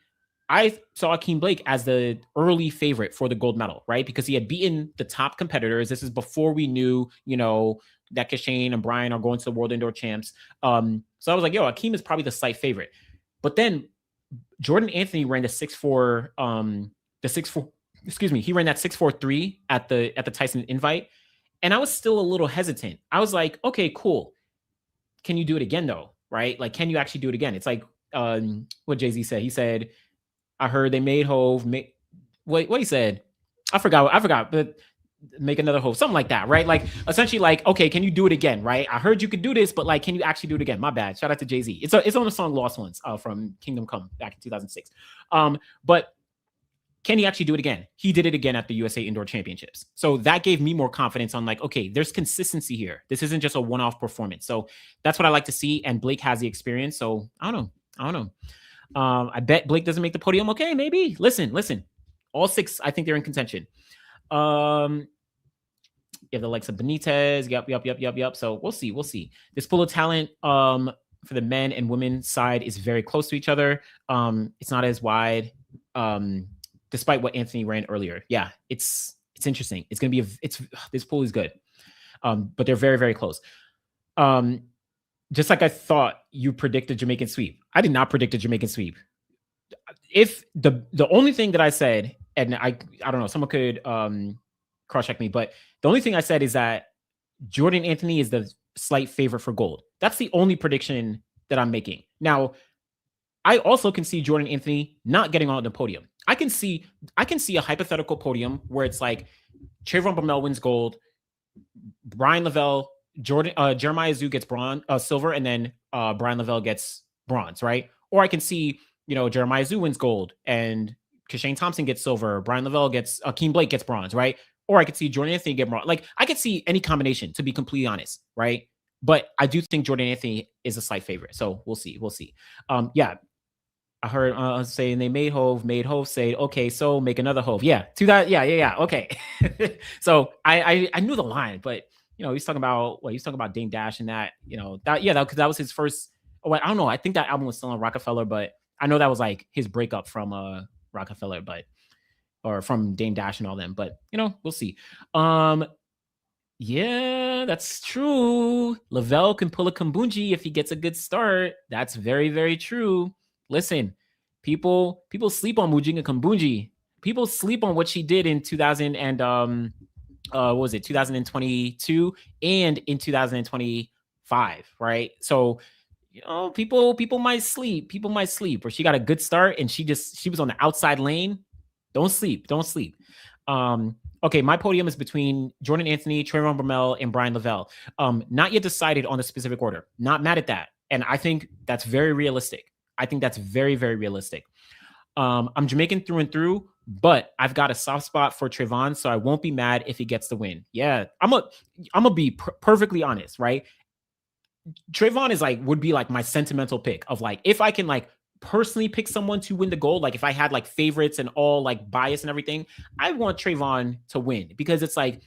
I saw Akeem Blake as the early favorite for the gold medal, right? Because he had beaten the top competitors. This is before we knew, that Kishane and Brian are going to the World Indoor Champs. So I was like, yo, Akeem is probably the slight favorite. But then Jordan Anthony ran the 6'4", he ran that 6'4" at the Tyson invite. And I was still a little hesitant. I was like, okay, cool. Can you do it again though? Right? Like, can you actually do it again? It's like what Jay-Z said. He said, I heard they made Hove. What he said? I forgot, but make another Hove. Something like that, right? Like, essentially, like, okay, can you do it again, right? I heard you could do this, but like, can you actually do it again? My bad. Shout out to Jay-Z. It's on the song Lost Ones from Kingdom Come back in 2006. But can he actually do it again? He did it again at the USA Indoor Championships. So that gave me more confidence on like, okay, there's consistency here. This isn't just a one-off performance. So that's what I like to see. And Blake has the experience. So I don't know. I bet Blake doesn't make the podium. Okay, maybe. Listen. All 6, I think they're in contention. You have the likes of Benitez. Yep. So we'll see. This pool of talent for the men and women side is very close to each other. It's not as wide. Despite what Anthony ran earlier. Yeah, it's interesting. It's going to be this pool is good. But they're very, very close. Just like I thought you predicted Jamaican sweep. I did not predict a Jamaican sweep. If the only thing that I said, and I don't know, someone could cross-check me, but the only thing I said is that Jordan Anthony is the slight favorite for gold. That's the only prediction that I'm making. Now, I also can see Jordan Anthony not getting on the podium. I can see a hypothetical podium where it's like Trayvon Bromell wins gold, Brian Lavelle, Jeremiah Zoo gets silver, and then Brian Lavelle gets bronze, right? Or I can see, Jeremiah Zoo wins gold and Kishane Thompson gets silver, Brian Lavelle gets, Akeem Blake gets bronze, right? Or I could see Jordan Anthony get bronze. Like, I could see any combination, to be completely honest, right? But I do think Jordan Anthony is a slight favorite. So we'll see. Yeah. I heard saying they made Hove say, okay, so make another Hove. Yeah, to that. Yeah. Okay. So I knew the line, but he's talking about Dame Dash and that, that was his first. Oh, I don't know. I think that album was still on Rockefeller, but I know that was like his breakup from Rockefeller, or from Dame Dash and all them. But we'll see. Yeah, that's true. Lavelle can pull a Kambunji if he gets a good start. That's very, very true. Listen, people sleep on Mujinga Kambunji. People sleep on what she did in 2000 and 2022 and in 2025, right? So, people might sleep. Or she got a good start and she was on the outside lane. Don't sleep. Okay, my podium is between Jordan Anthony, Trayvon Bromell, and Brian Lavelle. Not yet decided on the specific order. Not mad at that. And I think that's very realistic. I think that's very, very realistic. I'm Jamaican through and through, but I've got a soft spot for Trayvon, so I won't be mad if he gets the win. Yeah, I'm gonna be perfectly honest, right? Trayvon is like would be like my sentimental pick of like if I can like personally pick someone to win the gold, like if I had like favorites and all like bias and everything, I want Trayvon to win because it's like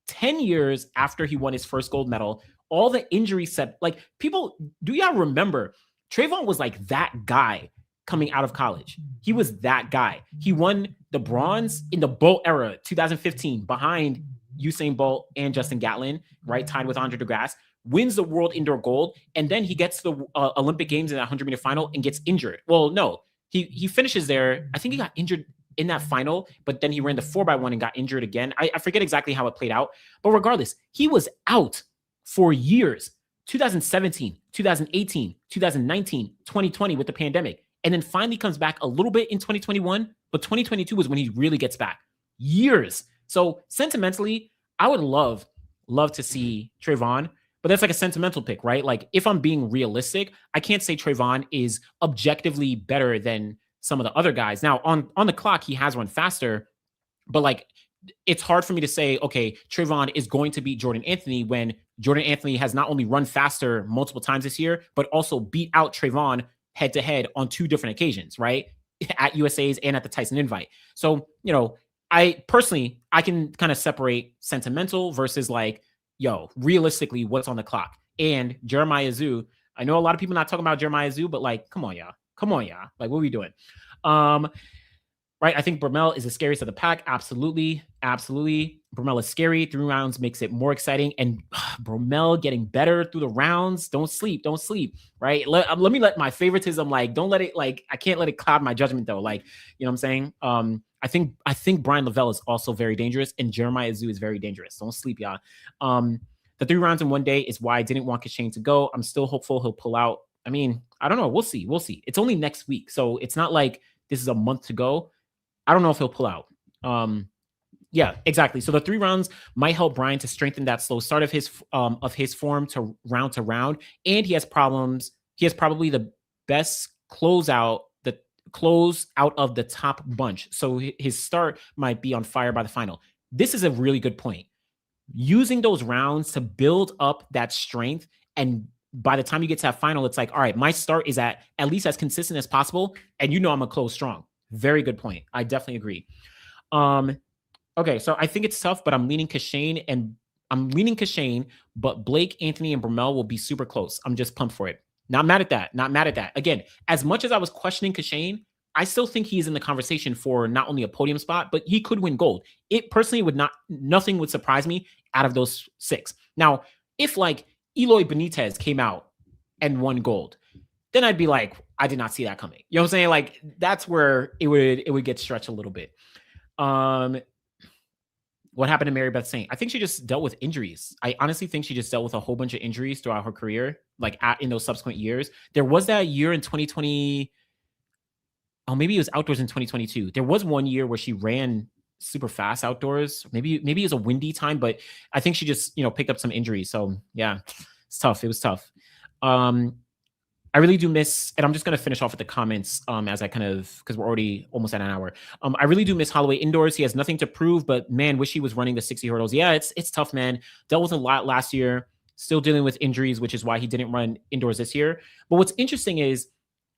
10 years after he won his first gold medal, all the injuries set like people do y'all remember Trayvon was like that guy coming out of college. He was that guy. He won the bronze in the Bolt era, 2015, behind Usain Bolt and Justin Gatlin, right? Tied with Andre DeGrasse, wins the world indoor gold, and then he gets to the Olympic Games in that 100-meter final and gets injured. Well, no, he finishes there. I think he got injured in that final, but then he ran the 4x1 and got injured again. I forget exactly how it played out, but regardless, he was out for years. 2017, 2018, 2019, 2020 with the pandemic, and then finally comes back a little bit in 2021, but 2022 was when he really gets back. Years. So sentimentally, I would love to see Trayvon, but that's like a sentimental pick, right? Like if I'm being realistic, I can't say Trayvon is objectively better than some of the other guys. Now on the clock, he has run faster, but like it's hard for me to say, okay, Trayvon is going to beat Jordan Anthony when Jordan Anthony has not only run faster multiple times this year, but also beat out Trayvon head to head on 2 different occasions, right? At USA's and at the Tyson invite. So, I personally, I can kind of separate sentimental versus like, realistically, what's on the clock. And Jeremiah Zoo, I know a lot of people not talking about Jeremiah Zoo, but like, come on, y'all. Like, what are we doing? Right. I think Bromell is the scariest of the pack. Absolutely. Bromell is scary. 3 rounds makes it more exciting. And Bromell getting better through the rounds. Don't sleep. Right. Let me let my favoritism, like, don't let it, like, I can't let it cloud my judgment though. Like, you know what I'm saying? I think Brian Lavelle is also very dangerous and Jeremiah Zoo is very dangerous. Don't sleep, y'all. The 3 rounds in one day is why I didn't want Kashane to go. I'm still hopeful he'll pull out. I mean, I don't know. We'll see. It's only next week. So it's not like this is a month to go. I don't know if he'll pull out. Yeah, exactly. So the 3 rounds might help Brian to strengthen that slow start of his form to round. And he has problems. He has probably the best close out of the top bunch. So his start might be on fire by the final. This is a really good point. Using those rounds to build up that strength, and by the time you get to that final, it's like, all right, my start is at least as consistent as possible, and I'm gonna close strong. Very good point. I definitely agree. Okay, so I think it's tough, but I'm leaning Kashane, but Blake, Anthony, and Bromell will be super close. I'm just pumped for it. Not mad at that. Again, as much as I was questioning Kashane, I still think he's in the conversation for not only a podium spot, but he could win gold. It personally nothing would surprise me out of those 6. Now, if like Eloy Benitez came out and won gold, then I'd be like, I did not see that coming. You know what I'm saying? Like that's where it would get stretched a little bit. What happened to Mary Beth Saint? I think she just dealt with injuries. I honestly think she just dealt with a whole bunch of injuries throughout her career, like in those subsequent years. There was that year in 2020. Oh, maybe it was outdoors in 2022. There was one year where she ran super fast outdoors. Maybe it was a windy time, but I think she just, picked up some injuries. So yeah, it's tough. It was tough. I really do miss, and I'm just going to finish off with the comments as I because we're already almost at an hour. I really do miss Holloway indoors. He has nothing to prove, but man, wish he was running the 60 hurdles. Yeah, it's tough, man. Dealt with a lot last year, still dealing with injuries, which is why he didn't run indoors this year. But what's interesting is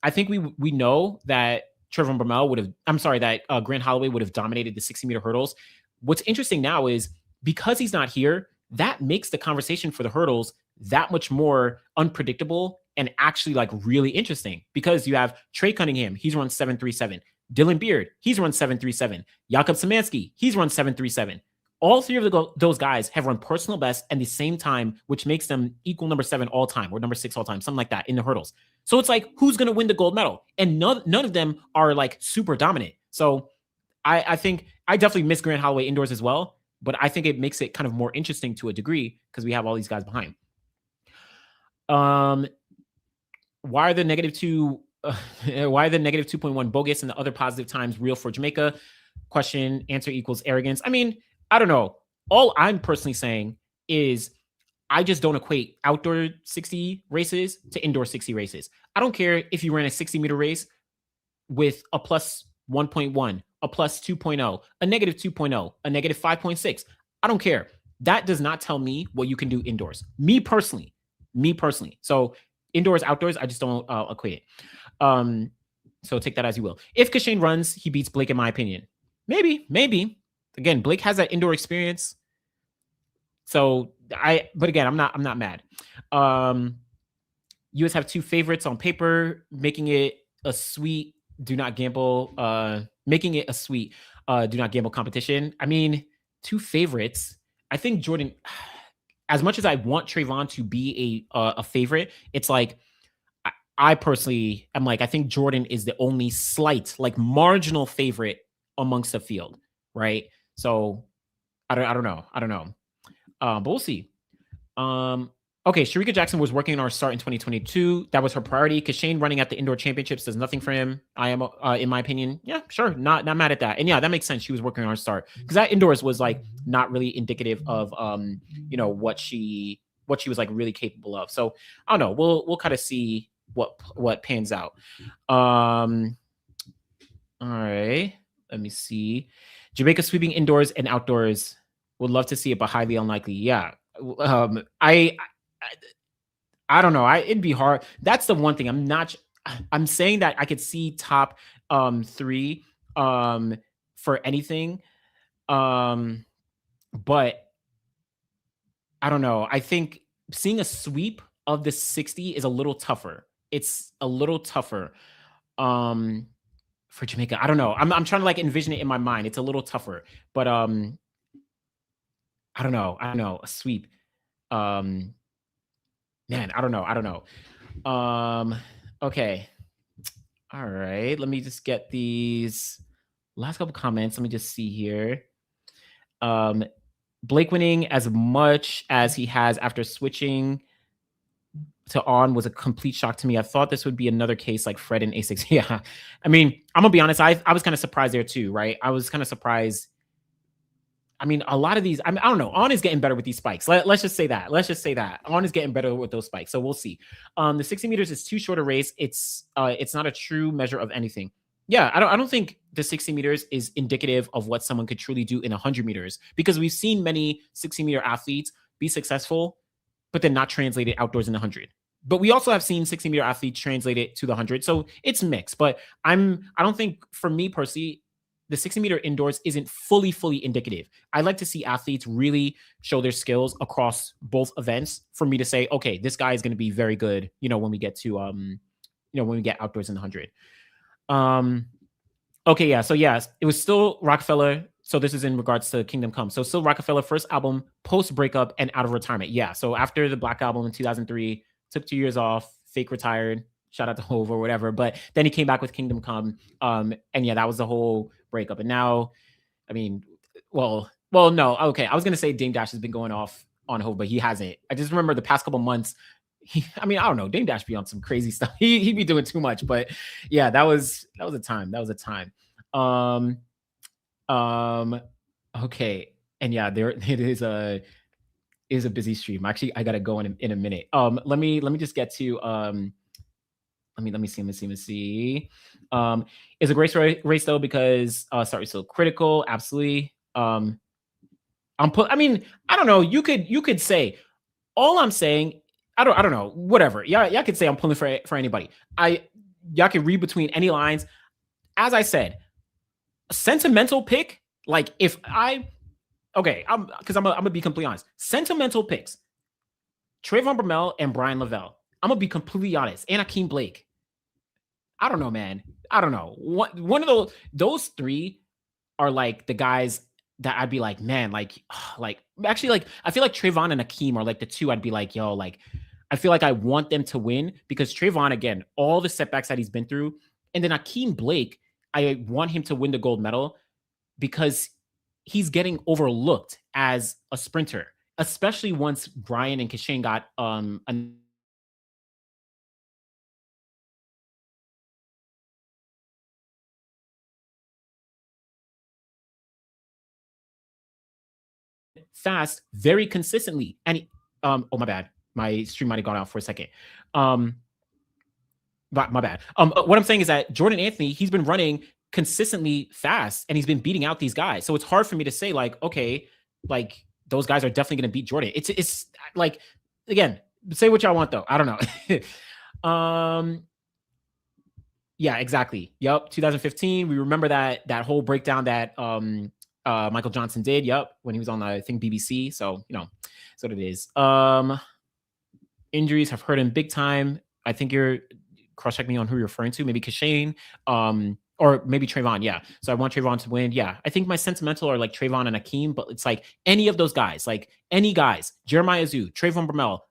I think we know that Trevor Bromell that Grant Holloway would have dominated the 60-meter hurdles. What's interesting now is because he's not here, that makes the conversation for the hurdles that much more unpredictable and actually like really interesting because you have Trey Cunningham, he's run 7.37. Dylan Beard, he's run 7.37. Jakob Szymanski, he's run 7.37. All 3 of those guys have run personal best at the same time, which makes them equal number 7 all time or number 6 all time, something like that in the hurdles. So it's like, who's going to win the gold medal? And none of them are like super dominant. So I think I definitely miss Grant Holloway indoors as well, but I think it makes it kind of more interesting to a degree because we have all these guys behind. Why are the negative 2.1 bogus and the other positive times real for Jamaica? Question, answer equals arrogance. I mean, I don't know. All I'm personally saying is I just don't equate outdoor 60 races to indoor 60 races. I don't care if you ran a 60-meter race with a plus 1.1, a plus 2.0, a negative 2.0, a negative 5.6. I don't care. That does not tell me what you can do indoors. Me personally, me personally. So indoors, outdoors, I just don't equate it. So take that as you will. If Kashane runs, he beats Blake, in my opinion. Maybe. Again, Blake has that indoor experience. So but again, I'm not mad. You guys have two favorites on paper, making it a sweet do not gamble, making it a sweet do not gamble competition. I mean, two favorites. I think Jordan, as much as I want Trayvon to be a favorite, it's like I personally am like, I think Jordan is the only slight, like marginal favorite amongst the field, right? So I don't know. But we'll see. Okay, Sharika Jackson was working on our start in 2022. That was her priority. Kashane running at the indoor championships does nothing for him. I am, in my opinion, yeah, sure, not mad at that. And yeah, that makes sense. She was working on our start because that indoors was like not really indicative of what she was like really capable of. So I don't know. We'll kind of see what pans out. All right, let me see. Jamaica sweeping indoors and outdoors. Would love to see it, but highly unlikely. Yeah. I don't know. It'd be hard. That's the one thing. I'm saying that I could see top 3 for anything. But I don't know. I think seeing a sweep of the 60 is a little tougher. It's a little tougher. For Jamaica. I don't know. I'm trying to like envision it in my mind. It's a little tougher. But I don't know. A sweep. Man, I don't know. Okay. All right. Let me just get these last couple comments. Let me just see here. Blake winning as much as he has after switching to on was a complete shock to me. I thought this would be another case like Fred and A6. Yeah. I mean, I'm gonna be honest. I was kind of surprised there too, right? I was kind of surprised. I mean, a lot of these, I don't know. On is getting better with these spikes. Let's just say that. On is getting better with those spikes. So we'll see. The 60 meters is too short a race. It's not a true measure of anything. Yeah, I don't think the 60 meters is indicative of what someone could truly do in 100 meters because we've seen many 60-meter athletes be successful, but then not translated outdoors in the 100. But we also have seen 60-meter athletes translate it to the 100. So it's mixed. But I don't think, for me personally, the 60-meter indoors isn't fully indicative. I like to see athletes really show their skills across both events for me to say, okay, this guy is going to be very good, when we get to, when we get outdoors in the 100. Okay, yeah. So yes, it was still Rockefeller. So this is in regards to Kingdom Come. So still Rockefeller first album, post breakup and out of retirement. Yeah. So after the Black Album in 2003, took 2 years off, fake retired. Shout out to Hove or whatever. But then he came back with Kingdom Come. And yeah, that was the whole breakup. And now, I mean, well, no. Okay. I was going to say Dame Dash has been going off on Hove, but he hasn't. I just remember the past couple months, I don't know. Dame Dash be on some crazy stuff. He'd be doing too much, but yeah, that was a time. Okay. And yeah, it is a busy stream. Actually, I gotta go in a minute. Let me just get to let me see. Is a great race though because start is so critical. Absolutely. I don't know. You could say, all I'm saying, I don't know. Whatever. Y'all could say I'm pulling for anybody. Y'all can read between any lines. As I said, a sentimental pick. Like because I'm gonna be completely honest. Sentimental picks. Trayvon Bromell and Brian Lavelle. I'm gonna be completely honest. And Akeem Blake. I don't know, man. I don't know. One of those 3 are like the guys that I'd be like, man, actually, like I feel like Trayvon and Akeem are like the 2 I'd be like, yo, like I feel like I want them to win because Trayvon, again, all the setbacks that he's been through, and then Akeem Blake, I want him to win the gold medal because he's getting overlooked as a sprinter, especially once Brian and Kashane got fast very consistently. And oh my bad, my stream might have gone out for a second. My bad. What I'm saying is that Jordan Anthony, he's been running consistently fast and he's been beating out these guys. So it's hard for me to say like, okay, like those guys are definitely going to beat Jordan. It's like, again, Say what y'all want though. I don't know. Yeah, exactly. Yep, 2015. We remember that whole breakdown that Michael Johnson did. Yep, when he was on I think BBC. So that's what it is. Injuries have hurt him big time. I think you're cross-check me on who you're referring to. Maybe Kashane, or maybe Trayvon. Yeah. So I want Trayvon to win. Yeah. I think my sentimental are like Trayvon and Akeem, but it's like any of those guys, like any guys, Jeremiah Zoo, Trayvon Bromell,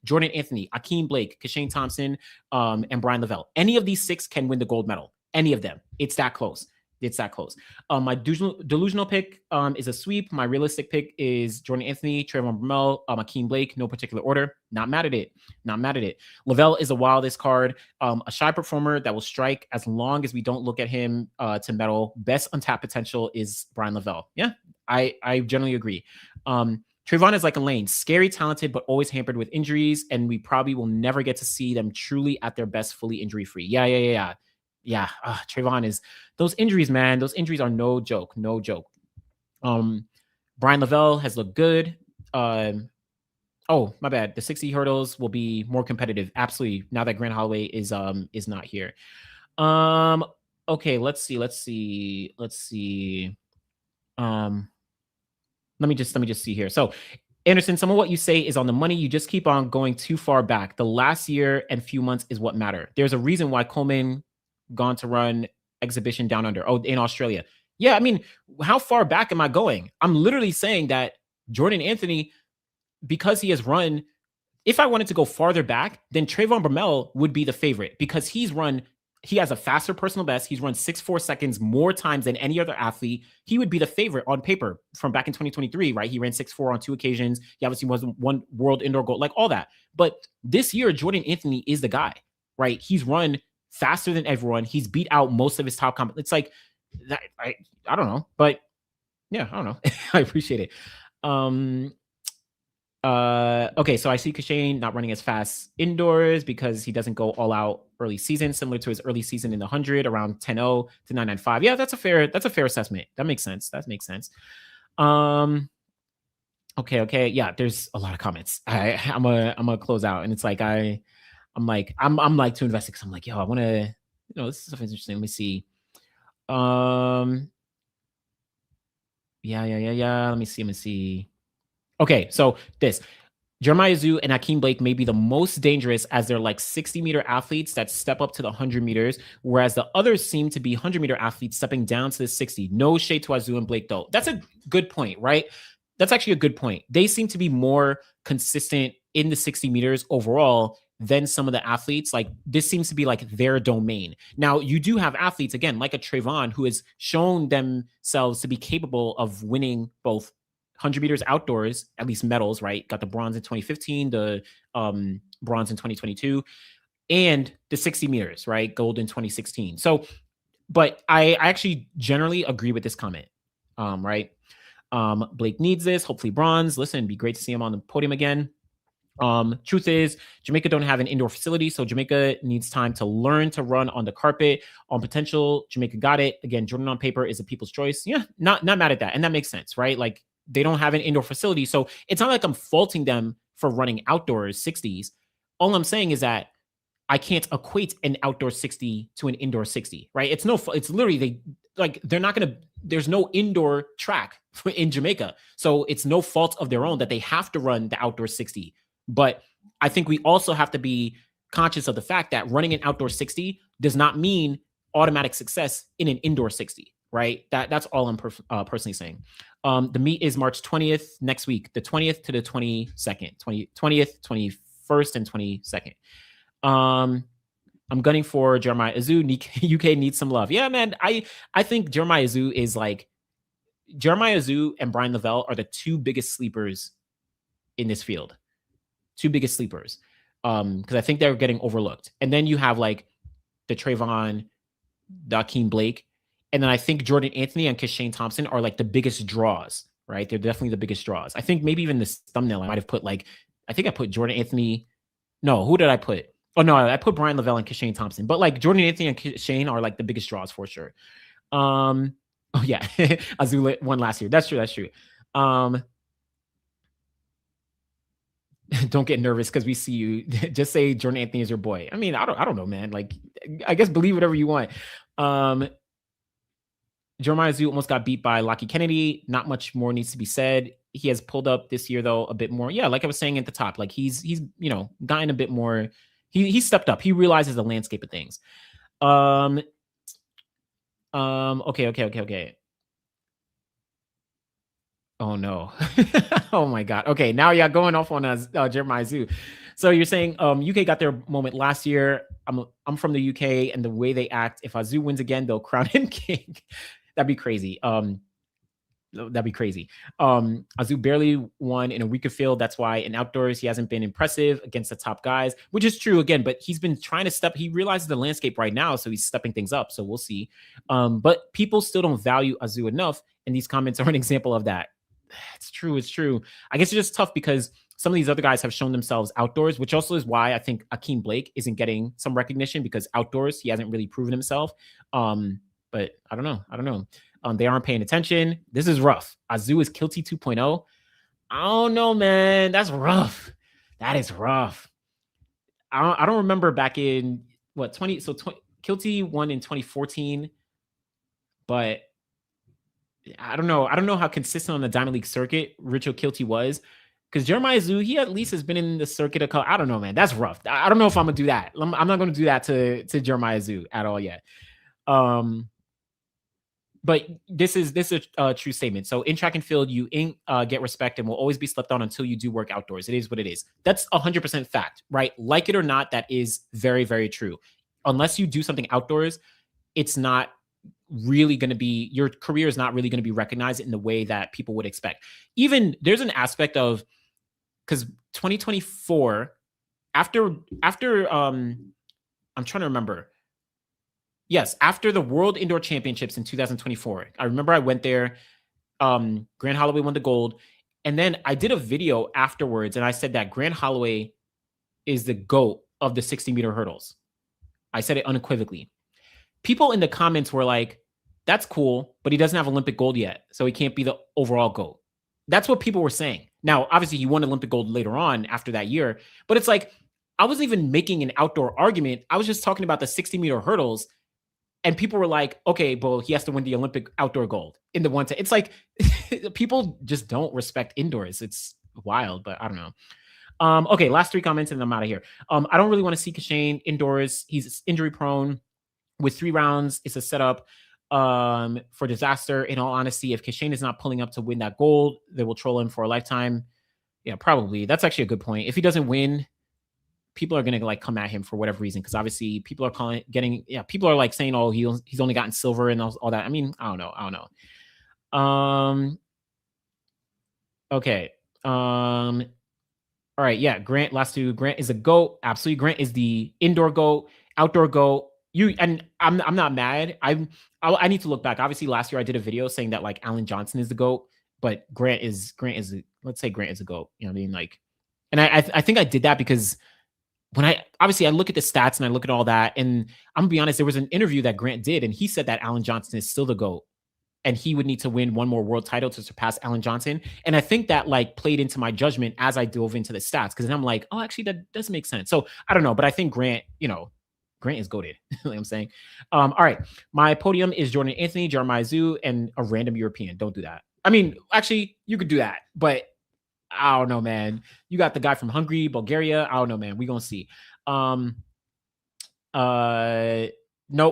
Jordan Anthony, Akeem Blake, Kashane Thompson, and Brian Lavelle. Any of these six can win the gold medal. Any of them. It's that close. It's that close. My delusional pick is a sweep. My realistic pick is Jordan Anthony, Trayvon Bromell, Akeem Blake, no particular order. Not mad at it. Not mad at it. Lavelle is the wildest card. A shy performer that will strike as long as we don't look at him to medal. Best untapped potential is Brian Lavelle. Yeah, I generally agree. Trayvon is like a lane, scary, talented, but always hampered with injuries, and we probably will never get to see them truly at their best, fully injury-free. Yeah. Trayvon is those injuries, man. Those injuries are no joke. No joke. Brian Lavelle has looked good. Oh, my bad. The 60 hurdles will be more competitive. Absolutely. Now that Grant Holloway is not here. Okay, let's see. Let me just see here. So Anderson, some of what you say is on the money. You just keep on going too far back. The last year and few months is what matter. There's a reason why Coleman gone to run exhibition down under. Oh, in Australia. Yeah, I mean, how far back am I going? I'm literally saying that Jordan Anthony, because he has run, if I wanted to go farther back, then Trayvon Bromell would be the favorite because he has a faster personal best. He's run 6.4 seconds more times than any other athlete. He would be the favorite on paper from back in 2023, right? He ran 6.4 on 2 occasions. He obviously was one world indoor gold, like all that. But this year, Jordan Anthony is the guy, right? He's run faster than everyone. He's beat out most of his top comp. It's like, I don't know, but yeah, I don't know. I appreciate it. Okay, so I see Kashane not running as fast indoors because he doesn't go all out early season, similar to his early season in the 100, around 10.0 to 9.95. Yeah, that's a fair assessment. That makes sense. Okay. Yeah, there's a lot of comments. I'm gonna close out, and it's like I'm like too invested because I'm like, yo, I want to, this stuff is interesting. Let me see. Yeah. Let me see. Okay, so this Jeremiah Zoo and Akeem Blake may be the most dangerous as they're like 60-meter athletes that step up to the 100 meters, whereas the others seem to be 100-meter athletes stepping down to the 60. No shade to Azu and Blake, though. That's a good point, right? That's actually a good point. They seem to be more consistent in the 60 meters overall than some of the athletes. Like, this seems to be like their domain. Now, you do have athletes, again, like a Trayvon, who has shown themselves to be capable of winning both 100 meters outdoors, at least medals, right? Got the bronze in 2015, the bronze in 2022, and the 60 meters, right? Gold in 2016. So, but I actually generally agree with this comment, right? Blake needs this, hopefully bronze. Listen, it'd be great to see him on the podium again. Truth is, Jamaica don't have an indoor facility, so Jamaica needs time to learn to run on the carpet. On potential, Jamaica got it. Again, Jordan on paper is a people's choice. Yeah, not mad at that, and that makes sense, right? Like, they don't have an indoor facility, so it's not like I'm faulting them for running outdoors 60s. All I'm saying is that I can't equate an outdoor 60 to an indoor 60, right? It's literally they're not going to, there's no indoor track in Jamaica. So it's no fault of their own that they have to run the outdoor 60. But I think we also have to be conscious of the fact that running an outdoor 60 does not mean automatic success in an indoor 60, right? That's all I'm personally saying. The meet is March 20th next week, the 20th to the 22nd, 20th, 21st, and 22nd. I'm gunning for Jeremiah Azu. UK needs some love. Yeah, man. I think Jeremiah Azu is like, Jeremiah Azu and Brian Lavelle are the two biggest sleepers in this field. Two biggest sleepers. Because I think they're getting overlooked. And then you have like the Trayvon, the Akeem Blake. And then I think Jordan Anthony and Kashane Thompson are like the biggest draws, right? They're definitely the biggest draws. I think maybe even this thumbnail, I might have put like, I think I put Jordan Anthony. No, who did I put? Oh, no, I put Brian Lavelle and Kashane Thompson. But like Jordan Anthony and Kashane are like the biggest draws for sure. Oh, yeah. Azula won last year. That's true. Don't get nervous because we see you. Just say Jordan Anthony is your boy. I mean, I don't know, man. Like, I guess believe whatever you want. Um, Jeremiah Zoo almost got beat by Lockie Kennedy. Not much more needs to be said. He has pulled up this year though a bit more. Yeah, like I was saying at the top, like he's gotten a bit more. He stepped up. He realizes the landscape of things. Um. Okay. Oh no. Oh my god. Okay, now you're going off on Jeremiah Zoo. So you're saying UK got their moment last year. I'm from the UK, and the way they act, if Azu wins again, they'll crown him king. That'd be crazy. That'd be crazy. Azu barely won in a weaker field. That's why in outdoors he hasn't been impressive against the top guys, which is true again. But he's been trying to step. He realizes the landscape right now, so he's stepping things up. So we'll see. But people still don't value Azu enough, and these comments are an example of that. It's true. It's true. I guess it's just tough because some of these other guys have shown themselves outdoors, which also is why I think Akeem Blake isn't getting some recognition because outdoors he hasn't really proven himself. But I don't know. They aren't paying attention. This is rough. Azu is Kilty 2.0. I don't know, man. That's rough. That is rough. I don't remember back in what 20. So Kilty won in 2014, but I don't know. I don't know how consistent on the Diamond League circuit Richo Kilty was. Because Jeremiah Zoo, he at least has been in the circuit a couple. I don't know, man. That's rough. I don't know if I'm gonna do that. I'm not gonna do that to Jeremiah Zoo at all yet. But this is a true statement. So in track and field, you get respect and will always be slept on until you do work outdoors. It is what it is. That's 100% fact, right? Like it or not, that is very, very true. Unless you do something outdoors, it's not really going to be, your career is not really going to be recognized in the way that people would expect. Even there's an aspect of, because 2024, after I'm trying to remember. Yes, after the World Indoor Championships in 2024. I remember I went there. Grant Holloway won the gold. And then I did a video afterwards, and I said that Grant Holloway is the GOAT of the 60-meter hurdles. I said it unequivocally. People in the comments were like, that's cool, but he doesn't have Olympic gold yet, so he can't be the overall GOAT. That's what people were saying. Now, obviously, he won Olympic gold later on after that year, but it's like, I wasn't even making an outdoor argument. I was just talking about the 60-meter hurdles. And people were like, okay, well, he has to win the Olympic outdoor gold in the one. It's like people just don't respect indoors. It's wild, but I don't know. Okay, last three comments and I'm out of here. I don't really want to see Kashane indoors. He's injury prone. With 3 rounds, it's a setup for disaster. In all honesty, if Kashane is not pulling up to win that gold, they will troll him for a lifetime. Yeah, probably. That's actually a good point. If he doesn't win, people are going to like come at him for whatever reason. Cause obviously people are people are like saying, oh, he's only gotten silver and all that. I mean, I don't know. Okay. All right. Yeah. Grant, last two. Grant is a GOAT. Absolutely. Grant is the indoor GOAT, outdoor GOAT. I'm not mad. I need to look back. Obviously last year I did a video saying that like Alan Johnson is the GOAT, but Grant is let's say Grant is a GOAT. You know what I mean? Like, and I think I did that because when I look at the stats and I look at all that, and I'm gonna be honest, there was an interview that Grant did, and he said that Alan Johnson is still the GOAT, and he would need to win one more world title to surpass Alan Johnson. And I think that like played into my judgment as I dove into the stats, because then I'm like, oh, actually that doesn't make sense. So I don't know, but I think Grant, Grant is goated. You know what I'm saying? All right, my podium is Jordan Anthony, Jeremiah Zoo, and a random European. Don't do that. I mean, actually, you could do that, but I don't know, man. You got the guy from Hungary, Bulgaria. I don't know, man. We gonna see. Nope.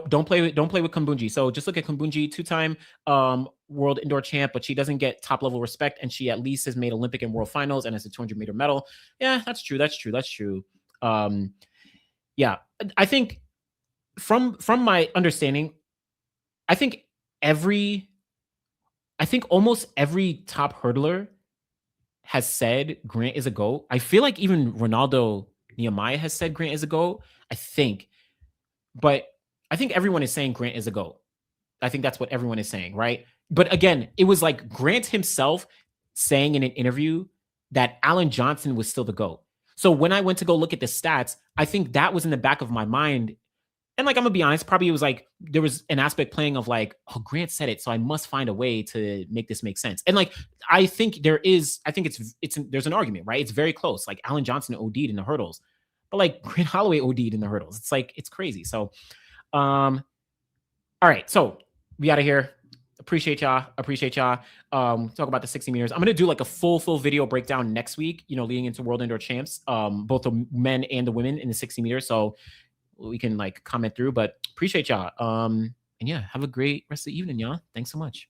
Don't play with Kumbunji. So just look at Kumbunji, 2-time world indoor champ, but she doesn't get top level respect, and she at least has made Olympic and world finals and has a 200-meter medal. Yeah, that's true. Yeah, I think from my understanding, I think almost every top hurdler has said Grant is a GOAT. I feel like even Ronaldo Nehemiah has said Grant is a GOAT, I think. But I think everyone is saying Grant is a GOAT. I think that's what everyone is saying, right? But again, it was like Grant himself saying in an interview that Alan Johnson was still the GOAT. So when I went to go look at the stats, I think that was in the back of my mind And like I'm gonna be honest, probably it was like there was an aspect playing of like, oh, Grant said it, so I must find a way to make this make sense. And like I think there's an argument, right? It's very close. Like Alan Johnson OD'd in the hurdles, but like Grant Holloway OD'd in the hurdles. It's like it's crazy. So all right, so we out of here. Appreciate y'all. Appreciate y'all. Talk about the 60 meters. I'm gonna do like a full video breakdown next week. You know, leading into World Indoor Champs, both the men and the women in the 60 meters. So we can like comment through. But appreciate y'all. And yeah, have a great rest of the evening, y'all. Thanks so much.